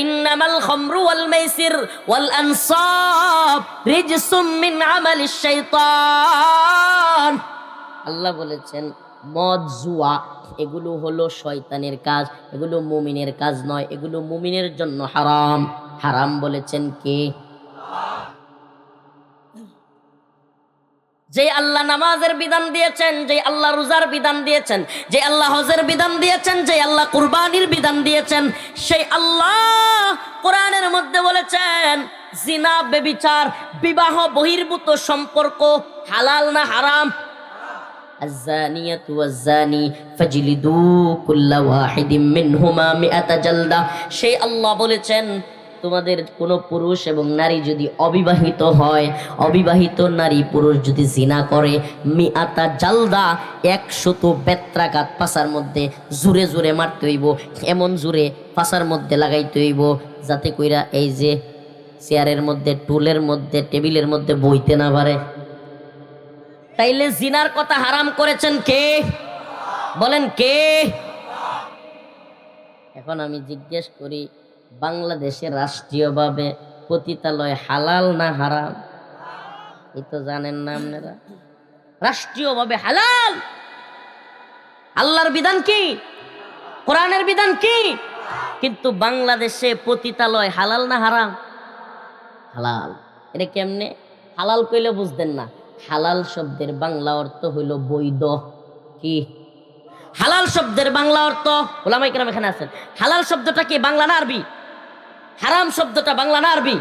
ইন্নামাল খামরু ওয়াল মাইসির ওয়াল আনসাব রিজসুম মিন আমালিশ শাইতান। আল্লাহ বলেছেন মদ জুয়া এগুলো হলো শয়তানের কাজ, এগুলো মুমিনের কাজ নয়, এগুলো মুমিনের জন্য হারাম। হারাম বলেছেন কে? যে আল্লাহ নামাজের বিধান দিয়েছেন, যে আল্লাহ রোজার বিধান দিয়েছেন, যে আল্লাহ হজের বিধান দিয়েছেন, যে আল্লাহ কুরবানির বিধান দিয়েছেন, সেই আল্লাহ কোরআনের মধ্যে বলেছেন জিনা, ব্যভিচার, বিবাহ বহির্ভূত সম্পর্ক হালাল না হারাম? আয-যানিয়াতু ওয়াজ-যানি ফাজলিদু কুল্লা ওয়াহিদিম মিনহুমা মিআতা জালদা। সেই আল্লাহ বলেছেন তোমাদের কোনো পুরুষ এবং নারী যদি অবিবাহিত হয়, অবিবাহিত নারী পুরুষ যদি জিনা করে, মিআতা জালদা 100 বেত্রাঘাত পাছার মধ্যে জোরে জোরে মারতে হইব, এমন জোরে পাছার মধ্যে লাগাইতে হইব যাতে কইরা এই যে চেয়ারের মধ্যে, টুলের মধ্যে, টেবিলের মধ্যে বইতে না পারে। তাইলে জিনার কথা হারাম করেছেন কে? বলেন কে? এখন আমি জিজ্ঞেস করি বাংলাদেশে রাষ্ট্রীয়ভাবে পতিতালয় হালাল না হারাম? এই তো জানেন না আপনারা। রাষ্ট্রীয়ভাবে হালাল। আল্লাহর বিধান কি? কোরআনের বিধান কি? কিন্তু বাংলাদেশে পতিতালয় হালাল না হারাম? হালাল। এটা কেমনে? হালাল কইলে বুঝতেন না। হালাল শব্দের বাংলা অর্থ হইল বৈধ। কি হালাল শব্দের বাংলা অর্থ? ওলামায়ে কেরাম এখানে আছেন। হালাল শব্দটা কি বাংলা না আরবি? হারাম শব্দটা বাংলা না আরবি?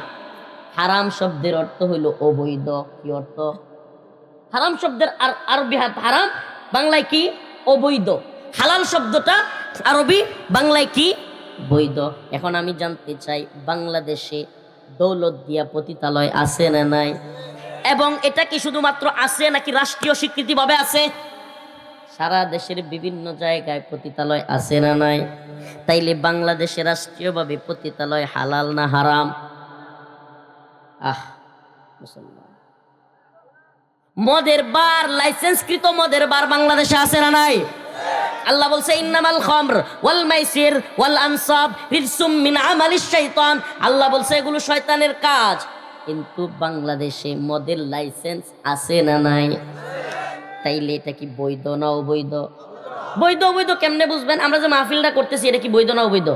হারাম শব্দের অর্থ হইল অবৈধ। কি অর্থ? হারাম শব্দের আরবি হারাম, বাংলায় কি? অবৈধ। হালাল শব্দটা আরবি, বাংলায় কি? বৈধ। এখন আমি জানতে চাই বাংলাদেশে দৌলতদিয়া পতিতালয় আছে না নাই? এবং এটা কি শুধুমাত্র আছে নাকি রাষ্ট্রীয় স্বীকৃতি ভাবে আছে? সারা দেশের বিভিন্ন জায়গায় পতিতালয় আছে না নাই? তাইলে বাংলাদেশে রাষ্ট্রীয়ভাবে পতিতালয় হালাল না হারাম? মুসলমান, মদের বার, লাইসেন্সকৃত মদের বার বাংলাদেশে আছে না নাই? আল্লাহ বলছে ইন্নামাল খামর ওয়াল মাইসির ওয়াল আনসাব রিজসুম মিন আমালিশ শাইতান। আল্লাহ বলছে এগুলো শয়তানের কাজ। কিন্তু বাংলাদেশে মদের লাইসেন্স আছে না নাই? তাইলে এটা কি বৈধ না অবৈধ? বৈধ। অবৈধ কেমনে বুঝবেন? আমরা যে মাহফিলটা করতেছি এটা কি বৈধ না অবৈধ?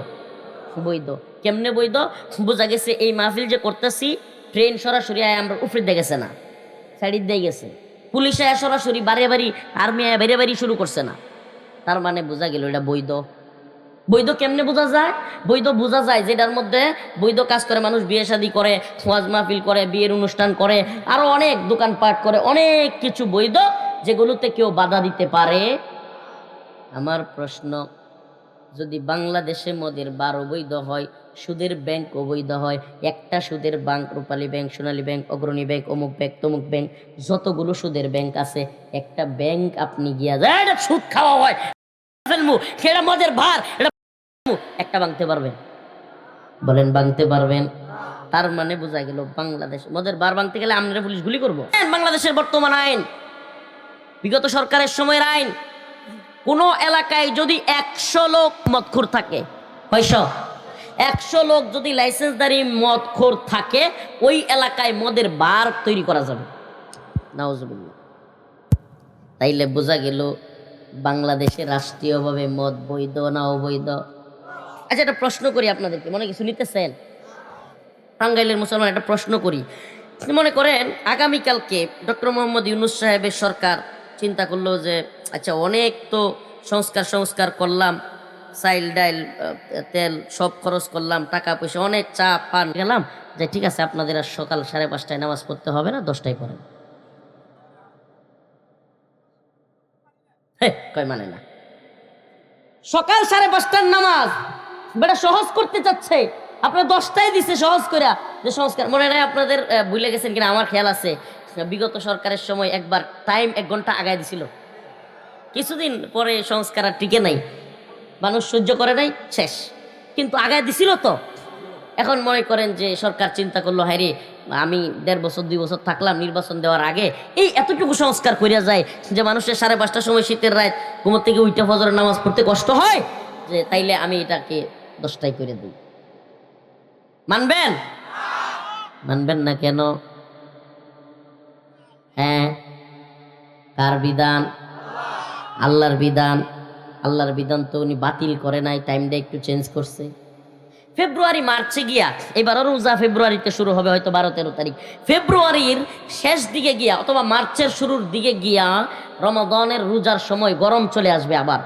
বৈধ। কেমনে বৈধ? বোঝা গেছে এই মাহফিল যে করতেছি ট্রেন সরাসরি আয় আমরা উপরে দিয়ে গেছে না, সাইড দিয়ে গেছে, পুলিশ আয় সরাসরি বাড়ি বাড়ি, আর্মি আয় বাড়ি বাড়ি শুরু করছে না। তার মানে বোঝা গেল এটা বৈধ। বৈধ কেমনে বোঝা যায়? বৈধ বোঝা যায় যেটার মধ্যে বৈধ কাজ করে, মানুষ বিয়ে শাদী করে, ওয়াজ মাহফিল করে, বিয়ের অনুষ্ঠান করে, আরো অনেক দোকানপাট করে, অনেক কিছু বৈধ যেগুলোতে কেউ বাধা দিতে পারে। আমার প্রশ্ন, যদি বাংলাদেশে মদের বার অবৈধ হয়, সুদের ব্যাংক অবৈধ হয়, একটা সুদের ব্যাংক, রূপালী ব্যাংক, সোনালী ব্যাংক, অগ্রণী ব্যাংক, অমুক ব্যাংক, তমুক ব্যাংক, যতগুলো সুদের ব্যাংক আছে, একটা ব্যাংক আপনি গিয়া যায় এটা সুদ খাওয়া হয় ফেলমু, সেটা মদের ভার, এটা একটা ভাঙতে পারবেন? বলেন ভাঙতে পারবেন? তার মানে বোঝা গেল বাংলাদেশ মদের বার ভাঙতে গেলে আমরা পুলিশ গুলি করবো। বাংলাদেশের বর্তমান আইন, বিগত সরকারের সময়ের আইন, কোন এলাকায় যদি 100 লোক মদখোর থাকে, 100 লোক যদি লাইসেন্সধারী মদখোর থাকে, ওই এলাকায় মদের বার তৈরি করা যাবে। নাউজুবিল্লাহ। তাইলে বোঝা গেল বাংলাদেশে রাষ্ট্রীয়ভাবে মদ বৈধ না অবৈধ? আচ্ছা, একটা প্রশ্ন করি আপনাদেরকে, মনে কিছু নিতেছেন? টাঙ্গাইলের মুসলমান, একটা প্রশ্ন করি। মনে করেন আগামীকালকে ডক্টর মোহাম্মদ ইউনূস সাহেবের সরকার চিন্তা করলো যে আচ্ছা অনেক তো সংস্কার করলাম, চাইল ডাইল তেল সব খরচ করলাম, টাকা পয়সা অনেক চা পান গেলাম, যে ঠিক আছে আপনাদের আর সকাল 5:30টায় নামাজ পড়তে হবে না, 10টায় পড়েন। কয় মানে না, সকাল 5:30টার নামাজ বেটা সহজ করতে চাচ্ছে, আপনার 10টায় দিছে সহজ করে যে সংস্কার। মনে নাই আপনাদের, ভুলে গেছেন কিনা আমার খেয়াল আছে, বিগত সরকারের সময় একবার টাইম 1 ঘন্টা আগায় দিছিল, কিছুদিন পরে সংস্কার আর টিকে নাই। মানুষ সহ্য করে নাই, শেষ। কিন্তু আগায় দিছিল তো। এখন মনে করেন যে সরকার চিন্তা করলো, হ্যাঁ রে, আমি 1.5 বছর 2 বছর থাকলাম, নির্বাচন দেওয়ার আগে এই এতটুকু সংস্কার করিয়া যায় যে মানুষের 5:30টার সময় শীতের রাত ঘুমোর থেকে উইটা ফজরের নামাজ পড়তে কষ্ট হয়, যে তাইলে আমি এটাকে 10টায় করে দিই। মানবেন? মানবেন না কেন? হ্যাঁ, কার বিধান? আল্লাহর বিধান। আল্লাহর বিধান তো উনি বাতিল করে নাই, টাইমটা একটু চেঞ্জ করছে। ফেব্রুয়ারি মার্চে গিয়া, এবারও রোজা ফেব্রুয়ারিতে শুরু হবে, হয়তো 12-13 তারিখ। ফেব্রুয়ারির শেষ দিকে গিয়া অথবা মার্চের শুরুর দিকে গিয়া রমাদানের রোজার সময় গরম চলে আসবে, আবার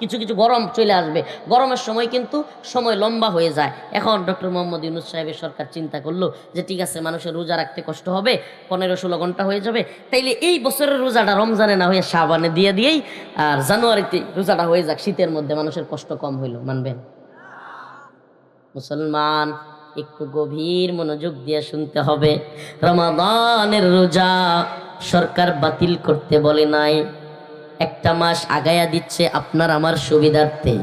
কিছু কিছু গরম চলে আসবে। গরমের সময় কিন্তু সময় লম্বা হয়ে যায়। এখন ডক্টর মোহাম্মদ ইউনূস সাহেবের সরকার চিন্তা করলো যে ঠিক আছে, মানুষের রোজা রাখতে কষ্ট হবে, 15-16 ঘন্টা হয়ে যাবে, তাইলে এই বছরের রোজাটা রমজানে না হয়ে শাবানে দিয়েই আর জানুয়ারিতে রোজাটা হয়ে যাক, শীতের মধ্যে মানুষের কষ্ট কম হইল। মানবেন? মুসলমান, একটু গভীর মনোযোগ দিয়ে শুনতে হবে। রমাদানের রোজা সরকার বাতিল করতে বলে নাই, একটা মাস আগায়া দিচ্ছে আপনার আমার সুবিধার্থে।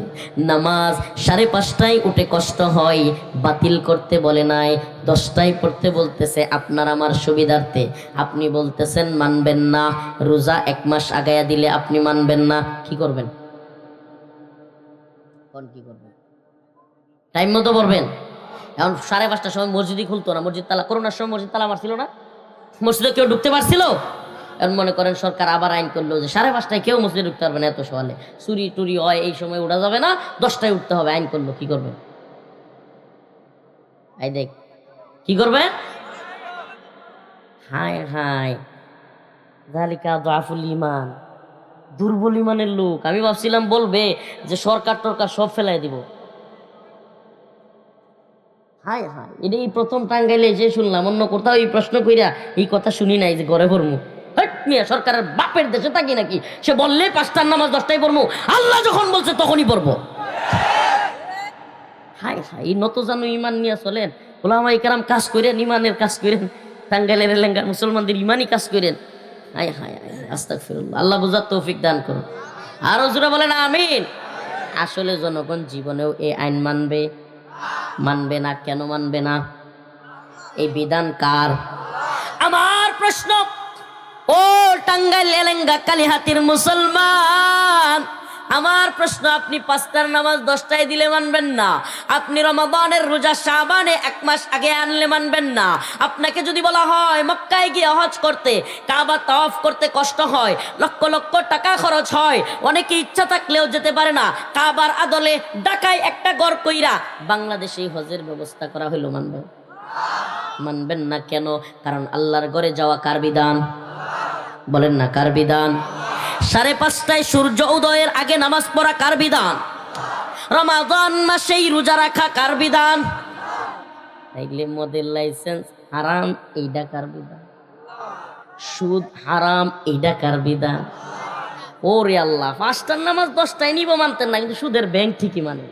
নামাজ 5:30টায় উঠে কষ্ট হয়, বাতিল করতে বলে নাই, 10টায় পড়তে বলতেছে আপনার আমার সুবিধার্থে। আপনি বলতেছেন মানবেন না, রোজা 1 মাস আগায়া দিলে আপনি মানবেন না, কি করবেন? কি করবেন? টাইম মতো পড়বেন। এখন 5:30টার সময় মসজিদই খুলতো না, মসজিদ তালা, করোনার সময় মসজিদ তালা মারছিল না, মসজিদে কেউ ঢুকতে পারছিল? এখন মনে করেন সরকার আবার আইন করলো যে 5:30টায় কেউ মসজিদে ঢুকতে পারবে না, এত সকালে চুরি টুরি হয়, এই সময় উঠা যাবে না, 10টায় উঠতে হবে, আইন করলো। কি করবেন? এই দেখ, কি করবেন? হায় হায়, যালিকা দাফুল ইমান, দুর্বল ইমানের লোক। আমি ভাবছিলাম বলবে যে সরকার টরকার সব ফেলাই দিব। হায় হায়, এটা এই প্রথম টাঙ্গাইলে যে শুনলাম, অন্য কোথাও এই প্রশ্ন কইরা এই কথা শুনি নাই যে ঘরে পড়মু। সরকারের বাপের দেশে থাকি নাকি? সে বললে 5টার নামাজ 10টায় পড়মু, আল্লাহ যখন বলছে তখনই পড়বো। হায় হায়, এই নত জানু ইমান নিয়ে চলেন, ওলামায়ে কেরাম কাজ করেন, ইমানের কাজ করেন, টাঙ্গাইলের এলাকার মুসলমানদের ইমানই কাজ করেন। হায় হায় হায়, আস্তাগফিরুল্লাহ, আল্লাহ বুঝার তৌফিক দান করুন। আরো জোরে বলেন আমিন। আসলে জনগণ জীবনেও এই আইন মানবে? মানবে না। কেন মানবে না? এই বিধান কার? আমার প্রশ্ন, ও টাঙ্গাইল এলেঙ্গা কালিহাতির মুসলমান, আমার প্রশ্ন, আপনি 5টার নামাজ 10টায় দিলে মানবেন না, আপনি রমাদানের রোজা শাবানে 1 মাস আগে আনলে মানবেন না। আপনাকে যদি বলা হয় মক্কায় গিয়ে হজ করতে, কাবা তাওয়াফ করতে কষ্ট হয়, লক্ষ লক্ষ টাকা খরচ হয়, অনেকে ইচ্ছা থাকলেও যেতে পারে না, কাবার আদলে ঢাকায় একটা ঘর কইরা বাংলাদেশে হজের ব্যবস্থা করা হইলো, মানবেন? মানবেন না। কেন? কারণ আল্লাহর ঘরে যাওয়া কার বিধান? বলেন না, কার বিধান? 5:30টায় সূর্য উদয়ের আগে নামাজ পড়া কার বিধান? রমাদান মাসেই রোজা রাখা কার বিধান? তাইলে মদের লাইসেন্স হারাম, এইটা কার বিধান? সুদ হারাম, এইটা কার বিধান? ওরে আল্লাহ, 5টার নামাজ 10টায় নিব মানতেন না, কিন্তু সুদের ব্যাংক ঠিকই মানে।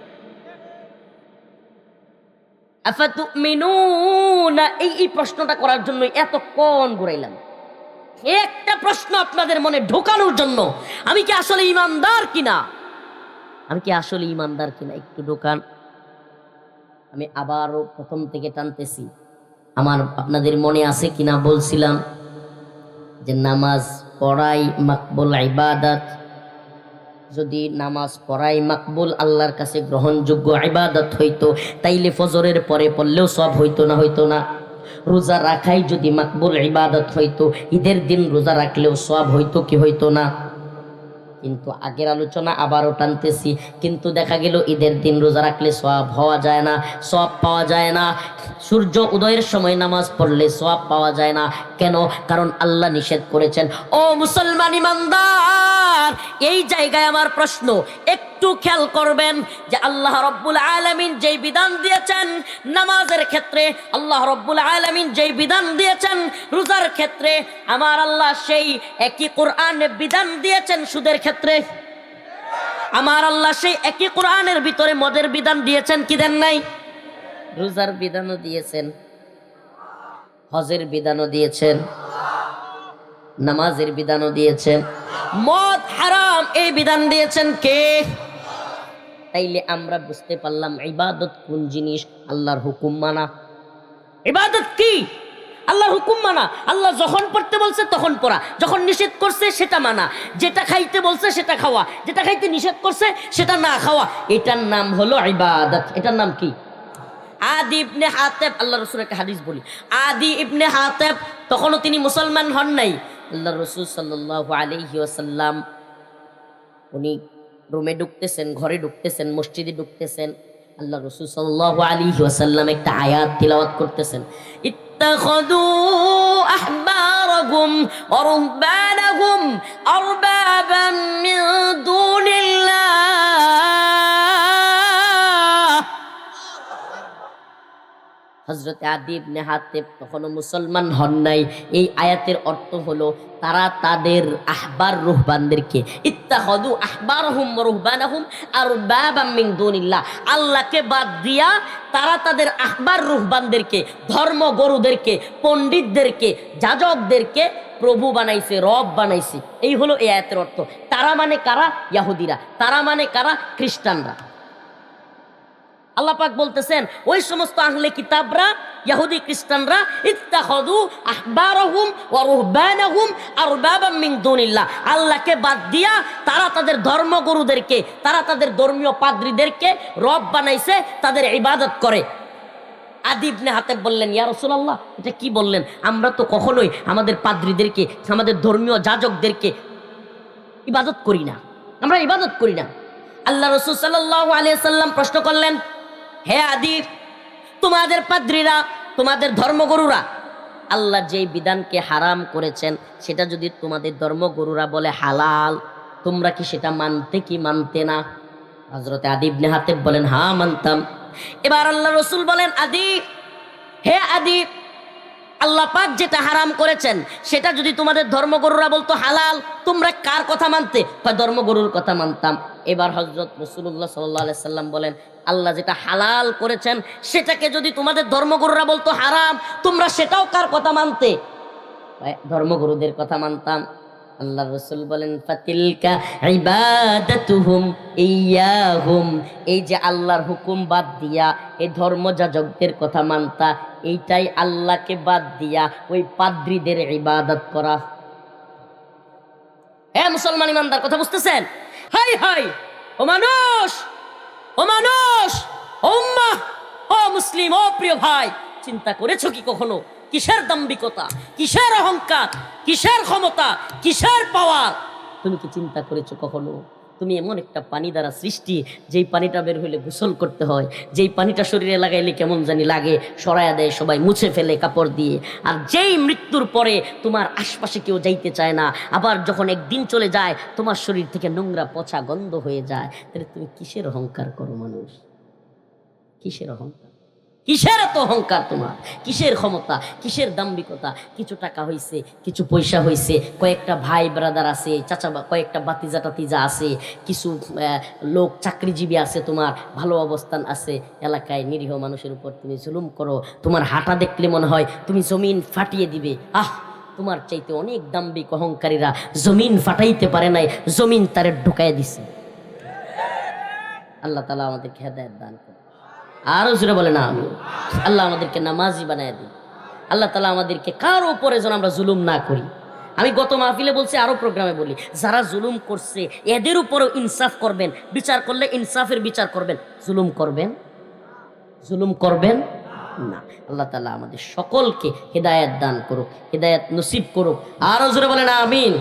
আফাতুমিনুনা, এই প্রশ্নটা করার জন্য এতক্ষণ ঘুরাইলাম, একটা প্রশ্ন আপনাদের মনে ঢোকানোর জন্য, আমি কি আসলে ইমানদার কিনা, আমি কি আসলে ইমানদার কিনা একটু ঢোকান। আমি আবারও প্রথম থেকে টানতেছি, আমার আপনাদের মনে আছে কিনা বলছিলাম যে নামাজ পড়াই মাকবুল ইবাদত। যদি নামাজ পড়াই মাকবুল, আল্লাহর কাছে গ্রহণযোগ্য ইবাদত হইতো, তাইলে ফজরের পরে পড়লেও সব হইতো না? হইতো না? রোজা রাখাই যদি মাকবুল ইবাদত হইতো, ঈদের দিন রোজা রাখলেও সব হইতো কি হইতো না? কিন্তু আগের আলোচনা আবারও টানতেছি, কিন্তু দেখা গেল ঈদের দিন রোজা রাখলে সওয়াব হওয়া যায় না, সওয়াব পাওয়া যায় না। সূর্য উদয়ের সময় নামাজ পড়লে সওয়াব পাওয়া যায় না। কেন? কারণ আল্লাহ নিষেধ করেছেন। ও মুসলমান ইমানদার, এই জায়গায় আমার প্রশ্ন, একটু খেয়াল করবেন যে আল্লাহ রব্বুল আলামিন যেই বিধান দিয়েছেন নামাজের ক্ষেত্রে, আল্লাহ রব্বুল আলামিন যেই বিধান দিয়েছেন রোজার ক্ষেত্রে, আমার আল্লাহ সেই একই কোরআনে বিধান দিয়েছেন সুদের ক্ষেত্রে। আমার আল্লাহ সেই একই কোরআনের ভিতরে মদের বিধান দিয়েছেন কি দেন নাই? রোজার বিধানও দিয়েছেন, হজের বিধানও দিয়েছেন, নামাজের বিধানও দিয়েছেন। মদ হারাম এই বিধান দিয়েছেন কে? তাইলে আমরা বুঝতে পারলাম ইবাদত কোন জিনিস, আল্লাহর হুকুম মানা। ইবাদত কি? আল্লাহর হুকুম মানা। আল্লাহ যখন পড়তে বলছে তখন পড়া, যখন নিষেধ করছে সেটা মানা, যেটা খাইতে বলছে সেটা খাওয়া, যেটা খাইতে নিষেধ করছে সেটা না খাওয়া, এটার নাম হলো ইবাদত। এটার নাম কি? আদি ইবনে হাতেব, আল্লাহ রসুলের একটা হাদিস বলি, আদি ইবনে হাতেব তখনও তিনি মুসলমান হন নাই। আল্লাহ রসুল সাল্লাল্লাহু আলাইহি ওয়াসাল্লাম উনি রুমে ঢুকতেছেন, ঘরে ঢুকতেছেন, মসজিদে ঢুকতেছেন। আল্লাহ রসুল সাল্লাল্লাহু আলাইহি ওয়াসাল্লাম একটা আয়াত তিলাওয়াত করতেছেন, ইত্তাখাযু আহবারাহুম ওয়া রুহবানাহুম আরবাবাম মিন দুনিল্লাহ। হযরত আদি ইবনে হাতেব তখনও মুসলমান হন নাই। এই আয়াতের অর্থ হলো তারা তাদের আহবার রুহবানদেরকে, ইত্তাখাযু আহবারহুম ওয়া রুহবানাহুম আরবাবাম মিন দুনিল্লাহ, আল্লাহকে বাদ দিয়া তারা তাদের আহবার রুহবানদেরকে, ধর্মগুরুদেরকে, পণ্ডিতদেরকে, যাজকদেরকে প্রভু বানাইছে, রব বানাইছে। এই হলো এই আয়াতের অর্থ। তারা মানে কারা? ইহুদিরা। তারা মানে কারা? খ্রিস্টানরা। আল্লাহ পাক বলতেছেন ওই সমস্ত আহলে কিতাবরা, ইহুদি খ্রিস্টানরা, ইত্তাখাযু আহবারহুম ওয়া রুহবানাহুম আরবাবাম মিন দুনিল্লাহ, আল্লাহকে বাদ দিয়া তারা তাদের ধর্মগুরুদেরকে, তারা তাদের ধর্মীয় পাদ্রীদেরকে রব বানাইছে, তাদের ইবাদত করে। আদি ইবনে হাতেব বললেন, ইয়া রাসূলুল্লাহ, এটা কি বললেন? আমরা তো কখনোই আমাদের পাদ্রীদেরকে, আমাদের ধর্মীয় যাজকদেরকে ইবাদত করি না, আমরা ইবাদত করি না। আল্লাহ রাসূল সাল্লাল্লাহু আলাইহি সাল্লাম প্রশ্ন করলেন, হে আদি, তোমাদের পাদ্রীরা, তোমাদের ধর্মগুরুরা আল্লাহ যেই বিধানকে হারাম করেছেন সেটা যদি তোমাদের ধর্মগুরুরা বলে হালাল, তোমরা কি সেটা মানতে কি মানতে না? হযরত আদি ইবনে হাতেব বলেন, হ্যাঁ মানতাম। এবার আল্লাহ রাসূল বলেন, আদি, হে আদি, আল্লাহ পাক যেটা হারাম করেছেন সেটা যদি তোমাদের ধর্মগুরুরা বলতো হালাল, তোমরা কার কথা মানতে? ধর্মগুরুর কথা মানতাম। এবার হযরত রাসূলুল্লাহ সাল্লাল্লাহু আলাইহি সাল্লাম বলেন, আল্লাহ যেটা হালাল করেছেন সেটাকে যদি তোমাদের ধর্মগুরুরা বলতো হারাম, তোমরা সেটাও কার কথা মানতে? ধর্মগুরুদের কথা মানতাম। আল্লাহ রাসূল বলেন, ফাতিলকা ইবাদাতুহুম ইয়াহুম, এই যে আল্লাহর হুকুম বাদ দিয়া এই ধর্মযাজকদের কথা মানতা, এইটাই আল্লাহকে বাদ দিয়া ওই পাদ্রীদের ইবাদত করা। হ্যাঁ মুসলমান ইমানদার, কথা বুঝতেছেন? হাই হাই, ও মানুষ, ও মানুষ, ও উম্মাহ, ও মুসলিম, ও প্রিয় ভাই, চিন্তা করেছো কি কখনো কিসের দাম্ভিকতা, কিসের অহংকার, কিসের ক্ষমতা, কিসের পাওয়ার? তুমি কি চিন্তা করেছো কখনো তুমি এমন একটা পানি দ্বারা সৃষ্টি, যেই পানিটা বের হইলে গোসল করতে হয়, যেই পানিটা শরীরে লাগাইলে কেমন জানি লাগে, সরাইয়া দেয় সবাই, মুছে ফেলে কাপড় দিয়ে, আর যেই মৃত্যুর পরে তোমার আশপাশে কেউ যাইতে চায় না, আবার যখন একদিন চলে যায় তোমার শরীর থেকে নোংরা পচা গন্ধ হয়ে যায়, তাহলে তুমি কিসের অহংকার করো মানুষ? কিসের অহংকার? কিসের এত অহংকার তোমার? কিসের ক্ষমতা, কিসের দাম্ভিকতা? কিছু টাকা হইছে, কিছু পয়সা হইছে, কয়েকটা ভাই ব্রাদার আছে, চাচা, কয়েকটা বাতিজা টাতিজা আছে, কিছু লোক চাকরিজীবী আছে, তোমার ভালো অবস্থান আছে, এলাকায় নিরীহ মানুষের উপর তুমি জুলুম করো, তোমার হাঁটা দেখলে মনে হয় তুমি জমিন ফাটিয়ে দিবে। তোমার চাইতে অনেক দাম্ভিক অহংকারীরা জমিন ফাটাইতে পারে নাই, জমিন তারে ঢুকাইয়া দিছে। আল্লাহ তাআলা আমাদেরকে হেদায়েত দান করুন। আরো জোরে বলে না আমি। আল্লাহ আমাদেরকে নামাজি বানায় দিন। আল্লাহ তাআলা আমাদেরকে কারো উপরে যেন আমরা জুলুম না করি। আমি গত মাহফিলে বলছি, আরো প্রোগ্রামে বলি, যারা জুলুম করছে এদের উপরেও ইনসাফ করবেন, বিচার করলে ইনসাফের বিচার করবেন, জুলুম করবেন, জুলুম করবেন না। আল্লাহ তাআলা আমাদের সকলকে হেদায়েত দান করুক, হেদায়েত নসিব করুক। আরো জোরে বলে না আমিন।